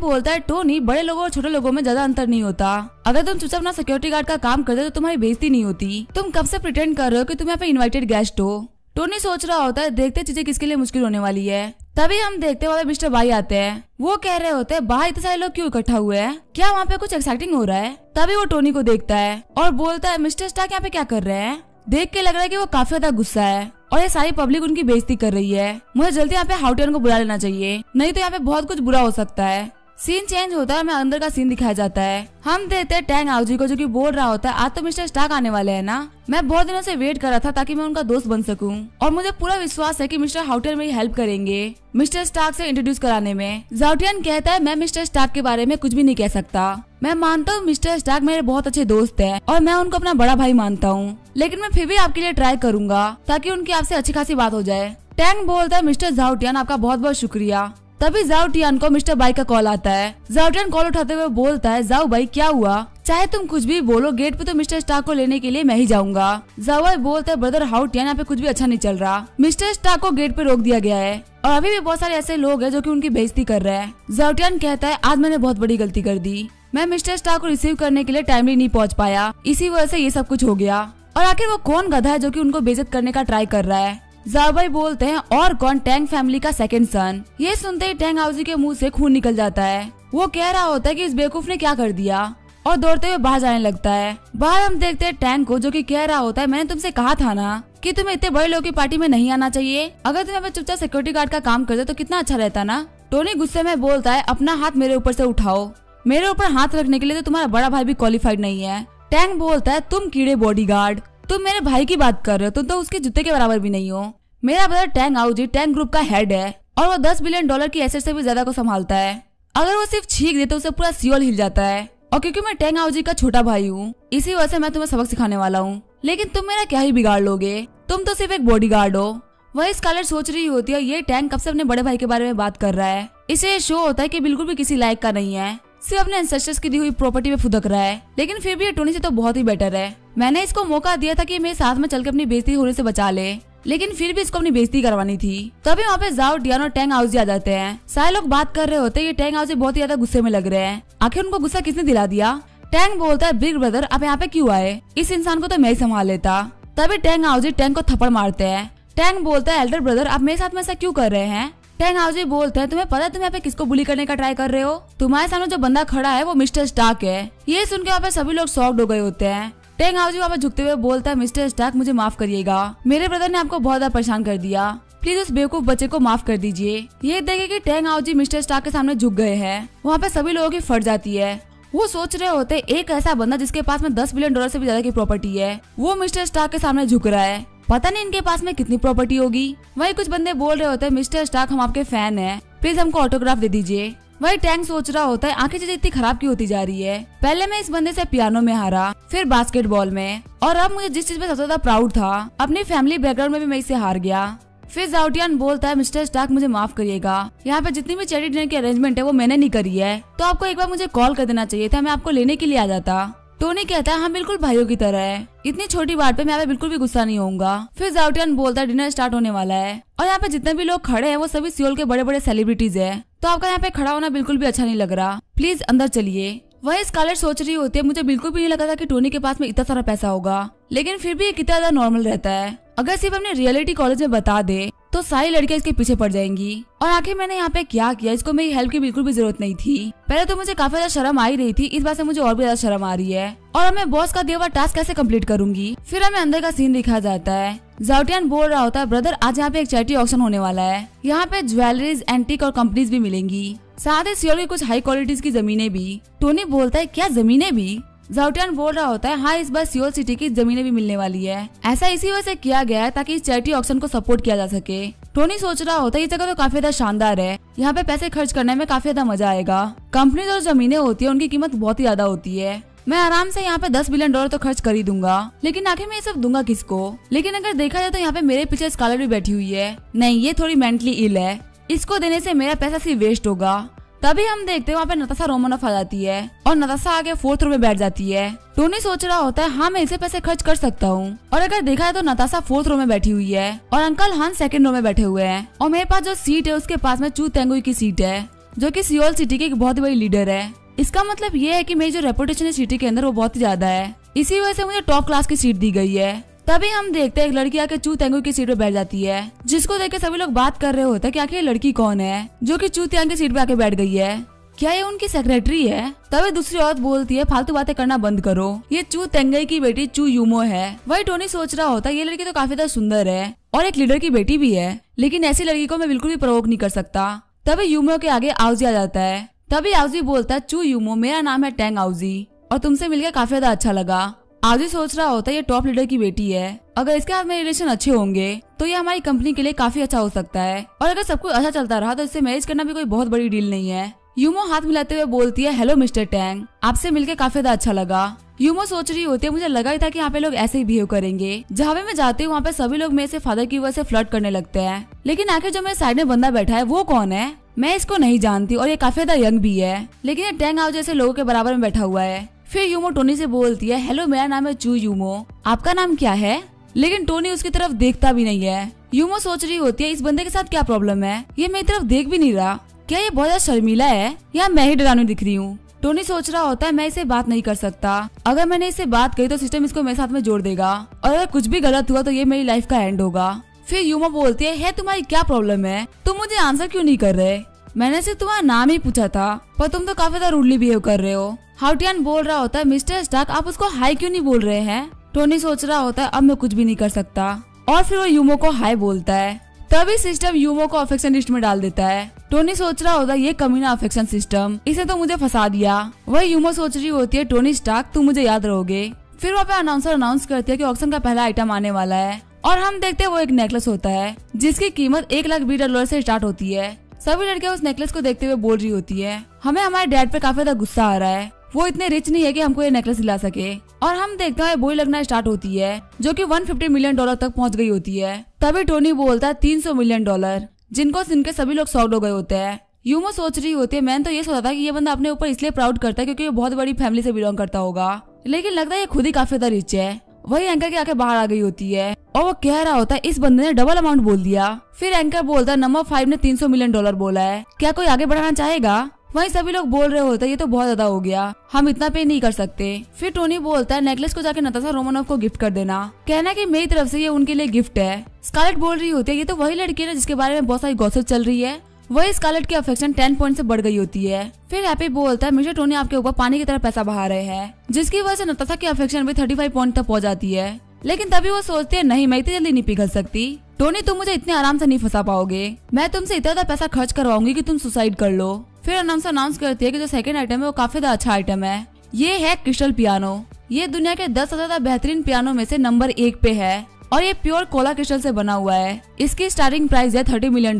बोलता है टोनी बड़े लोगों और छोटे लोगों में ज्यादा अंतर नहीं होता, अगर तुम चुपचाप अपना सिक्योरिटी गार्ड का काम करते तो तुम्हारी बेइज्जती नहीं होती, तुम कब से प्रिटेंड कर रहे हो कि तुम यहाँ पे इन्वाइटेड गेस्ट हो। टोनी सोच रहा होता है देखते चीजें किसके लिए मुश्किल होने वाली है। तभी हम देखते वहाँ पे मिस्टर बाई आते हैं, वो कह रहे होते हैं बाहर इतने सारे लोग क्यों इकट्ठा हुए हैं, क्या वहाँ पे कुछ एक्साइटिंग हो रहा है। तभी वो टोनी को देखता है और बोलता है मिस्टर स्टार्क यहाँ पे क्या कर रहे हैं। देख के लग रहा है कि वो काफी ज्यादा गुस्सा है और ये सारी पब्लिक उनकी बेइज्जती कर रही है, मुझे जल्दी यहाँ पे हाउटियन को बुला लेना चाहिए, नहीं तो यहाँ पे बहुत कुछ बुरा हो सकता है। सीन चेंज होता है, हमें अंदर का सीन दिखाया जाता है। हम देखते हैं टैंग आउजी को जो कि बोल रहा होता है आज तो मिस्टर स्टार्क आने वाले हैं ना, मैं बहुत दिनों से वेट कर रहा था ताकि मैं उनका दोस्त बन सकूं और मुझे पूरा विश्वास है कि मिस्टर हाउटियन मेरी हेल्प करेंगे मिस्टर स्टार्क से इंट्रोड्यूस कराने में। जाउटियन कहता है मैं मिस्टर स्टार्क के बारे में कुछ भी नहीं कह सकता, मैं मानता हूँ मिस्टर स्टार्क मेरे बहुत अच्छे दोस्त हैं और मैं उनको अपना बड़ा भाई मानता हूँ, लेकिन मैं फिर भी आपके लिए ट्राई करूंगा ताकि उनकी आपसे अच्छी खासी बात हो जाए। टैंग बोलता है मिस्टर जाउटियन आपका बहुत बहुत शुक्रिया। तभी जाउटियन को मिस्टर बाई का कॉल आता है। जाउटियन कॉल उठाते हुए बोलता है जाओ भाई क्या हुआ, चाहे तुम कुछ भी बोलो गेट पे तो मिस्टर स्टार्क को लेने के लिए मैं ही जाऊंगा। जाओ भाई बोलता है ब्रदर हाउटियन यहाँ पे कुछ भी अच्छा नहीं चल रहा, मिस्टर स्टार्क को गेट पे रोक दिया गया है और अभी भी बहुत सारे ऐसे लोग हैं जो कि उनकी बेइज्जती कर रहे हैं। जाउटियन कहता है आज मैंने बहुत बड़ी गलती कर दी, मैं मिस्टर स्टार्क को रिसीव करने के लिए टाइमली नहीं पहुँच पाया, इसी वजह से ये सब कुछ हो गया। और आखिर वो कौन गधा है जो कि उनको बेइज्जत करने का ट्राई कर रहा है। जाओ भाई बोलते हैं और कौन, टैंग फैमिली का सेकंड सन। ये सुनते ही टैंग हाउसी के मुंह से खून निकल जाता है, वो कह रहा होता है कि इस बेवकूफ ने क्या कर दिया और दौड़ते हुए बाहर जाने लगता है। बाहर हम देखते हैं टैंग को जो कि कह रहा होता है मैंने तुमसे कहा था ना कि तुम्हें इतने बड़े लोगों की पार्टी में नहीं आना चाहिए, अगर तुम यहाँ पे चुपचाप सिक्योरिटी गार्ड का काम करते तो कितना अच्छा रहता ना। टोनी गुस्से में बोलता है अपना हाथ मेरे ऊपर से उठाओ, मेरे ऊपर हाथ रखने के लिए तो तुम्हारा बड़ा भाई भी क्वालिफाइड नहीं है। टैंग बोलता है तुम कीड़े बॉडीगार्ड, तुम मेरे भाई की बात कर रहे हो, तुम तो उसके जूते के बराबर भी नहीं हो। मेरा ब्रदर टैंग आउजी टैंग ग्रुप का हेड है और वो $10 बिलियन की एसेट से भी ज्यादा को संभालता है, अगर वो सिर्फ छींक दे तो उसे पूरा सियोल हिल जाता है। और क्योंकि मैं टैंग आउजी का छोटा भाई हूँ इसी वजह से मैं तुम्हें सबक सिखाने वाला हूँ, लेकिन तुम मेरा क्या ही बिगाड़ लोगे, तुम तो सिर्फ एक बॉडीगार्ड हो। वही स्कारलेट सोच रही होती है ये टैंग कब से अपने बड़े भाई के बारे में बात कर रहा है, इसे शो होता है कि बिल्कुल भी किसी लायक का नहीं है, सिर्फ अपने एंसेस्टर्स की दी हुई प्रॉपर्टी में फुदक रहा है, लेकिन फिर भी ये टोनी से तो बहुत ही बेटर है। मैंने इसको मौका दिया था कि मेरे साथ में चलकर अपनी बेइज्जती होने से बचा ले, लेकिन फिर भी इसको अपनी बेइज्जती करवानी थी। तभी वहाँ पे जाउटियन और टैंग हाउसी आ जाते हैं। सारे लोग बात कर रहे होते हैं कि टैंग हाउसी बहुत ही ज्यादा गुस्से में लग रहे हैं, आखिर उनको गुस्सा किसने दिला दिया। टैंग बोलता है बिग ब्रदर आप यहाँ पे क्यों आए, इस इंसान को तो मैं ही संभाल लेता। तभी टैंग हाउसी टैंग को थप्पड़ मारते हैं। टैंग बोलता है एल्डर ब्रदर आप मेरे साथ में ऐसा क्यों कर रहे हैं। टैंग हाउसी बोलते हैं तुम्हें पता है तुम यहाँ पे किसको बुली करने का ट्राई कर रहे हो, तुम्हारे सामने जो बंदा खड़ा है वो मिस्टर स्टार्क है। ये सुन के वहाँ पे सभी लोग शॉक्ड हो गए होते हैं। टैंग हाउसी वहाँ पे झुकते हुए बोलता है मिस्टर स्टार्क मुझे माफ करिएगा, मेरे ब्रदर ने आपको बहुत ज्यादा परेशान कर दिया, प्लीज उस बेवकूफ बच्चे को माफ कर दीजिए। ये देखे कि टैंग हाउसी मिस्टर स्टार्क के सामने झुक गए हैं, वहाँ पे सभी लोगों की फट जाती है। वो सोच रहे होते एक ऐसा बंदा जिसके पास में $10 बिलियन से भी ज्यादा की प्रॉपर्टी है, वो मिस्टर स्टार्क के सामने झुक रहा है, पता नहीं इनके पास में कितनी प्रॉपर्टी होगी। वही कुछ बंदे बोल रहे होते हैं मिस्टर स्टार्क हम आपके फैन हैं, प्लीज हमको ऑटोग्राफ दे दीजिए। वही टैंक सोच रहा होता है आखिर चीजें इतनी खराब क्यों होती जा रही है, पहले मैं इस बंदे से पियानो में हारा, फिर बास्केटबॉल में, और अब मुझे जिस चीज पे सबसे ज्यादा प्राउड था अपनी फैमिली बैकग्राउंड में भी मैं इससे हार गया। फिर जाउटियन बोलता है मिस्टर स्टार्क मुझे माफ करिएगा, यहाँ पे जितनी भी चैरिटी डिनर की अरेंजमेंट है वो मैंने नहीं करी है, तो आपको एक बार मुझे कॉल कर देना चाहिए था, मैं आपको लेने के लिए आ जाता। टोनी कहता है हम बिल्कुल भाइयों की तरह है, इतनी छोटी बात पे मैं यहाँ पे बिल्कुल भी गुस्सा नहीं होऊंगा। फिर जाउटियन बोलता है डिनर स्टार्ट होने वाला है और यहाँ पे जितने भी लोग खड़े हैं वो सभी सियोल के बड़े बड़े सेलिब्रिटीज है, तो आपका यहाँ पे खड़ा होना बिल्कुल भी अच्छा नहीं लग रहा, प्लीज अंदर चलिए। वही स्कारलेट सोच रही होती है मुझे बिल्कुल भी नहीं लगा था कि टोनी के पास में इतना सारा पैसा होगा, लेकिन फिर भी ये कितना ज्यादा नॉर्मल रहता है। अगर सिर्फ अपने रियलिटी कॉलेज में बता दे तो सारी लड़कियां इसके पीछे पड़ जाएंगी। और आखिर मैंने यहाँ पे क्या किया, इसको मेरी हेल्प की बिल्कुल भी जरूरत नहीं थी। पहले तो मुझे काफी ज्यादा शर्म आ ही रही थी, इस बात से मुझे और भी ज्यादा शर्म आ रही है। और अब मैं बॉस का दिया हुआ टास्क कैसे कंप्लीट करूंगी। फिर हमें अंदर का सीन दिखाया जाता है। जाओटियन बोल रहा होता है ब्रदर आज यहाँ पे एक चैरिटी ऑक्शन होने वाला है, यहाँ पे ज्वेलरीज, एंटीक और कंपनीज भी मिलेंगी, साथ ही सियोल की कुछ हाई क्वालिटीज की जमीनें भी। टोनी बोलता है क्या जमीनें भी। जाओटियन बोल रहा होता है हाँ इस बार सियोल सिटी की जमीनें भी मिलने वाली है, ऐसा इसी वजह से किया गया है ताकि इस चैरिटी ऑक्शन को सपोर्ट किया जा सके। टोनी सोच रहा होता है ये जगह तो काफी ज्यादा शानदार है, यहाँ पे पैसे खर्च करने में काफी ज्यादा मजा आएगा। कंपनी जो जमीनें होती है उनकी कीमत बहुत ही ज्यादा होती है, मैं आराम से यहाँ पे $10 बिलियन तो खर्च कर ही दूंगा, लेकिन आखिर में ये सब दूंगा किसको। लेकिन अगर देखा जाए तो यहाँ पे मेरे पीछे स्कारलेट भी बैठी हुई है, नहीं ये थोड़ी मेंटली इल है, इसको देने से मेरा पैसा सिर्फ वेस्ट होगा। तभी हम देखते हैं वहाँ पे नताशा रोमानोफ आ जाती है और नताशा आगे 4th रो में बैठ जाती है। टोनी सोच रहा होता है हाँ मैं इसे पैसे खर्च कर सकता हूँ। और अगर देखा है तो नताशा 4th रो में बैठी हुई है और अंकल हान 2nd रो में बैठे हुए हैं। और मेरे पास जो सीट है उसके पास में चू तेंगुई की सीट है, जो कि सियोल सिटी की एक बहुत ही बड़ी लीडर है। इसका मतलब ये है कि मेरी जो रेपुटेशन है सिटी के अंदर वो बहुत ही ज्यादा है, इसी वजह से मुझे टॉप क्लास की सीट दी गई है। तभी हम देखते हैं एक लड़की आके चू तेंगुई की सीट पे बैठ जाती है, जिसको देख के सभी लोग बात कर रहे होते हैं कि आखिर ये लड़की कौन है जो कि चू तेंग की सीट पे आके बैठ गई है, क्या ये उनकी सेक्रेटरी है। तभी दूसरी औरत बोलती है फालतू बातें करना बंद करो, ये चू तेंगई की बेटी चू यूमो है। वही टोनी सोच रहा होता है ये लड़की तो काफी ज्यादा सुंदर है और एक लीडर की बेटी भी है, लेकिन ऐसी लड़की को मैं बिल्कुल भी प्रवोक नहीं कर सकता। तभी यूमो के आगे आउजी आ जाता है। तभी आउजी बोलता है चू यूमो मेरा नाम है टैंग आउजी और तुमसे मिलकर काफी ज्यादा अच्छा लगा। आउजी सोच रहा होता है ये टॉप लीडर की बेटी है, अगर इसके साथ में रिलेशन अच्छे होंगे तो ये हमारी कंपनी के लिए काफी अच्छा हो सकता है, और अगर सब कुछ अच्छा चलता रहा तो इससे मैरिज करना भी कोई बहुत बड़ी डील नहीं है। यूमो हाथ मिलाते हुए बोलती है हेलो मिस्टर टैंग, आपसे मिलकर काफी ज्यादा अच्छा लगा। यूमो सोच रही होती है मुझे लगा ही था कि यहाँ पे लोग ऐसे ही बिहेव करेंगे। जहाँ पे मैं जाती हूँ वहाँ पे सभी लोग मेरे से फादर की वजह से फ्लर्ट करने लगते हैं, लेकिन आखिर जो मेरे साइड में बंदा बैठा है वो कौन है, मैं इसको नहीं जानती और ये काफी ज्यादा यंग भी है, लेकिन ये टैंग आउजी जैसे लोगों के बराबर में बैठा हुआ है। फिर यूमो टोनी से बोलती है हेलो मेरा नाम है चू यूमो, आपका नाम क्या है, लेकिन टोनी उसकी तरफ देखता भी नहीं है। यूमो सोच रही होती है इस बंदे के साथ क्या प्रॉब्लम है, ये मेरी तरफ देख भी नहीं रहा, क्या ये बहुत ज्यादा शर्मीला है या मैं ही डरावनी दिख रही हूँ। टोनी सोच रहा होता है मैं इसे बात नहीं कर सकता, अगर मैंने इससे बात कही तो सिस्टम इसको मेरे साथ में जोड़ देगा और अगर कुछ भी गलत हुआ तो ये मेरी लाइफ का एंड होगा। फिर यूमो बोलती है तुम्हारी क्या प्रॉब्लम है, तुम मुझे आंसर क्यों नहीं कर रहे, मैंने सिर्फ तुम्हारा नाम ही पूछा था पर तुम तो काफी ज्यादा रूडली बिहेव कर रहे हो। हाउटियन बोल रहा होता है मिस्टर स्टार्क आप उसको हाई क्यों नहीं बोल रहे हैं। टोनी सोच रहा होता है अब मैं कुछ भी नहीं कर सकता और फिर वो यूमो को हाई बोलता है। तभी सिस्टम यूमो को अफेक्शन लिस्ट में डाल देता है। टोनी सोच रहा होता है ये कमीना अफेक्शन सिस्टम, इसे तो मुझे फंसा दिया। वही यूमो सोच रही होती है टोनी स्टार्क तुम मुझे याद रहोगे। फिर वहाँ पे अनाउंसर अनाउंस करती है कि ऑक्शन का पहला आइटम आने वाला है और हम देखते हैं वो एक नेकलेस होता है जिसकी कीमत $1,20,000 से स्टार्ट होती है। सभी लड़कियां उस नेकलेस को देखते हुए बोल रही होती है हमें हमारे डैड पे काफी ज्यादा गुस्सा आ रहा है, वो इतने रिच नहीं है कि हमको ये नेकलेस दिला सके। और हम देखते हैं बोली लगना स्टार्ट होती है जो कि $150 मिलियन तक पहुंच गई होती है। तभी टोनी बोलता है $300 मिलियन, जिनको सुन के सभी लोग शॉक्ड हो गए होते हैं। यूमो सोच रही होती है मैंने तो ये सोचा था कि ये बंदा अपने ऊपर इसलिए प्राउड करता है क्योंकि वो बहुत बड़ी फैमिली से बिलोंग करता होगा, लेकिन लगता है ये खुद ही काफी ज्यादा रिच है। वही एंकर के आके बाहर आ गई होती है और वो कह रहा होता है इस बंदे ने डबल अमाउंट बोल दिया। फिर एंकर बोलता है नंबर 5 ने $300 मिलियन बोला है, क्या कोई आगे बढ़ाना चाहेगा। वहीं सभी लोग बोल रहे होते हैं ये तो बहुत ज्यादा हो गया, हम इतना पे नहीं कर सकते। फिर टोनी बोलता है नेकलेस को जाके नताशा रोमानोफ को गिफ्ट कर देना, कहना कि मेरी तरफ से ये उनके लिए गिफ्ट है। स्कारलेट बोल रही होती है ये तो वही लड़की है जिसके बारे में बहुत सारी गॉसिप चल रही है। वही स्कारलेट की अफेक्शन 10 पॉइंट से बढ़ गई होती है। फिर हैप्पी बोलता है मिस्टर टोनी आपके ऊपर पानी की तरह पैसा बहा रहे हैं, जिसकी वजह से नताशा की अफेक्शन भी 35 पॉइंट तक पहुंच जाती है। लेकिन तभी वो सोचती है नहीं मैं इतनी जल्दी नहीं पिघल सकती, टोनी तुम मुझे इतने आराम से नहीं फंसा पाओगे, मैं तुमसे इतना ज्यादा पैसा खर्च करवाऊंगी कि तुम सुसाइड कर लो। फिर अनाउंस करती है कि जो सेकंड आइटम है वो काफी ज्यादा अच्छा आइटम है, ये है क्रिस्टल पियानो। ये दुनिया के 10 ज्यादा बेहतरीन पियानो में से नंबर 1 पे है और ये प्योर कोला क्रिस्टल से बना हुआ है। इसकी स्टार्टिंग प्राइस है $30 मिलियन।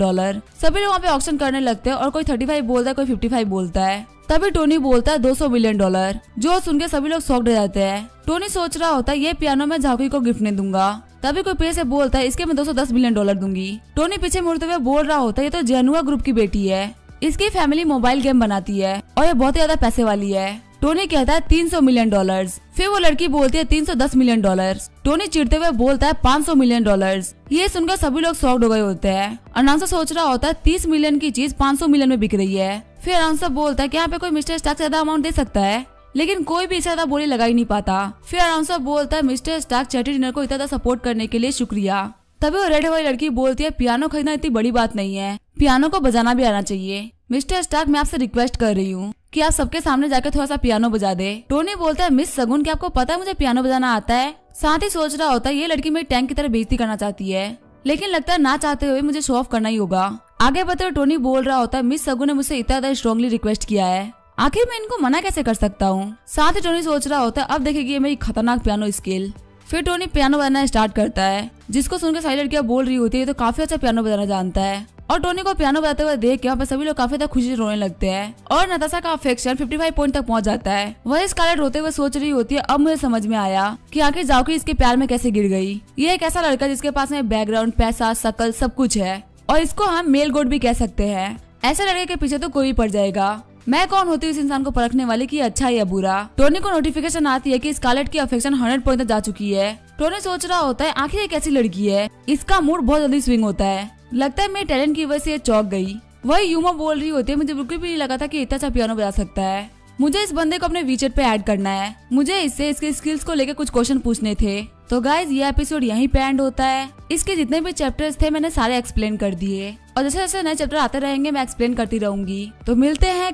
सभी लोग वहाँ पे ऑक्शन करने लगते हैं और कोई 35 बोलता है कोई 55 बोलता है। तभी टोनी बोलता है $200 मिलियन, जो सुन के सभी लोग शॉक्ड हो जाते हैं। टोनी सोच रहा होता है ये पियानो मैं झाकी को गिफ्ट नहीं दूंगा। तभी कोई पीछे से बोलता है इसके मैं $210 मिलियन दूंगी। टोनी पीछे मुड़ते हुए बोल रहा होता है ये तो जेनुआ ग्रुप की बेटी है, इसकी फैमिली मोबाइल गेम बनाती है और ये बहुत ही ज्यादा पैसे वाली है। टोनी कहता है $300 मिलियन। फिर वो लड़की बोलती है $310 मिलियन। टोनी चिढ़ते हुए बोलता है $500 मिलियन। ये सुनकर सभी लोग शॉक्ड हो गए होते हैं। अनाउंसर सोच रहा होता है 30 मिलियन की चीज 500 मिलियन में बिक रही है। फिर अनाउंसर बोलता है कि यहाँ पे कोई मिस्टर स्टार्क ज्यादा अमाउंट दे सकता है। लेकिन कोई भी इसे ज्यादा बोली लगा ही नहीं पाता। फिर अनाउंसर बोलता है मिस्टर स्टार्क चैरिटी डिनर को इतना ज्यादा सपोर्ट करने के लिए शुक्रिया। तभी वो रेड वाली लड़की बोलती है पियानो खरीदना इतनी बड़ी बात नहीं है, पियानो को बजाना भी आना चाहिए। मिस्टर स्टार्क मैं आपसे रिक्वेस्ट कर रही हूँ कि आप सबके सामने जाकर थोड़ा सा पियानो बजा दे। टोनी बोलता है मिस सगुन क्या आपको पता है मुझे पियानो बजाना आता है? साथ ही सोच रहा होता है ये लड़की मेरी टैंक की तरह बेइज्जती करना चाहती है, लेकिन लगता है ना चाहते हुए मुझे शो ऑफ करना ही होगा। आगे बढ़ते हुए टोनी बोल रहा होता है मिस सगुन ने मुझसे इतना ज्यादा स्ट्रांगली रिक्वेस्ट किया है, आखिर मैं इनको मना कैसे कर सकता हूँ। साथ ही टोनी सोच रहा होता है अब देखेगी मेरी खतरनाक पियानो स्किल। फिर टोनी पियानो बजाना स्टार्ट करता है, जिसको सुनकर सारी लड़कियां बोल रही होती है तो काफी अच्छा पियानो बजाना जानता है। और टोनी को पियानो बजाते हुए देख के वहाँ पे सभी लोग काफी खुशी से रोने लगते हैं और नताशा का अफेक्शन 55 पॉइंट तक पहुंच जाता है। वह स्कारलेट रोते हुए सोच रही होती है अब मुझे समझ में आया कि आखिर जाओकी इसके प्यार में कैसे गिर गई। ये एक ऐसा लड़का जिसके पास में बैकग्राउंड, पैसा, शकल सब कुछ है और इसको हम मेल गोड भी कह सकते हैं। ऐसे लड़के के पीछे तो कोई भी पड़ जाएगा। मैं कौन होती हूँ इस इंसान को परखने वाली कि अच्छा या बुरा। टोनी को नोटिफिकेशन आती है कि स्कारलेट की अफेक्शन 100 पॉइंट तक जा चुकी है। टोनी सोच रहा होता है आखिर ये कैसी लड़की है, इसका मूड बहुत जल्दी स्विंग होता है, लगता है मेरे टैलेंट की वजह से ये चौंक गई। वही यूमा बोल रही होती है मुझे बिल्कुल भी नहीं लगा था कि इतना अच्छा पियानो बजा सकता है, मुझे इस बंदे को अपने वीचेट पे ऐड करना है, मुझे इससे इसके स्किल्स को लेकर कुछ क्वेश्चन पूछने थे। तो गाइज ये एपिसोड यहीं पे एंड होता है। इसके जितने भी चैप्टर्स थे मैंने सारे एक्सप्लेन कर दिए और जैसे जैसे नए चैप्टर आते रहेंगे मैं एक्सप्लेन करती रहूंगी। तो मिलते हैं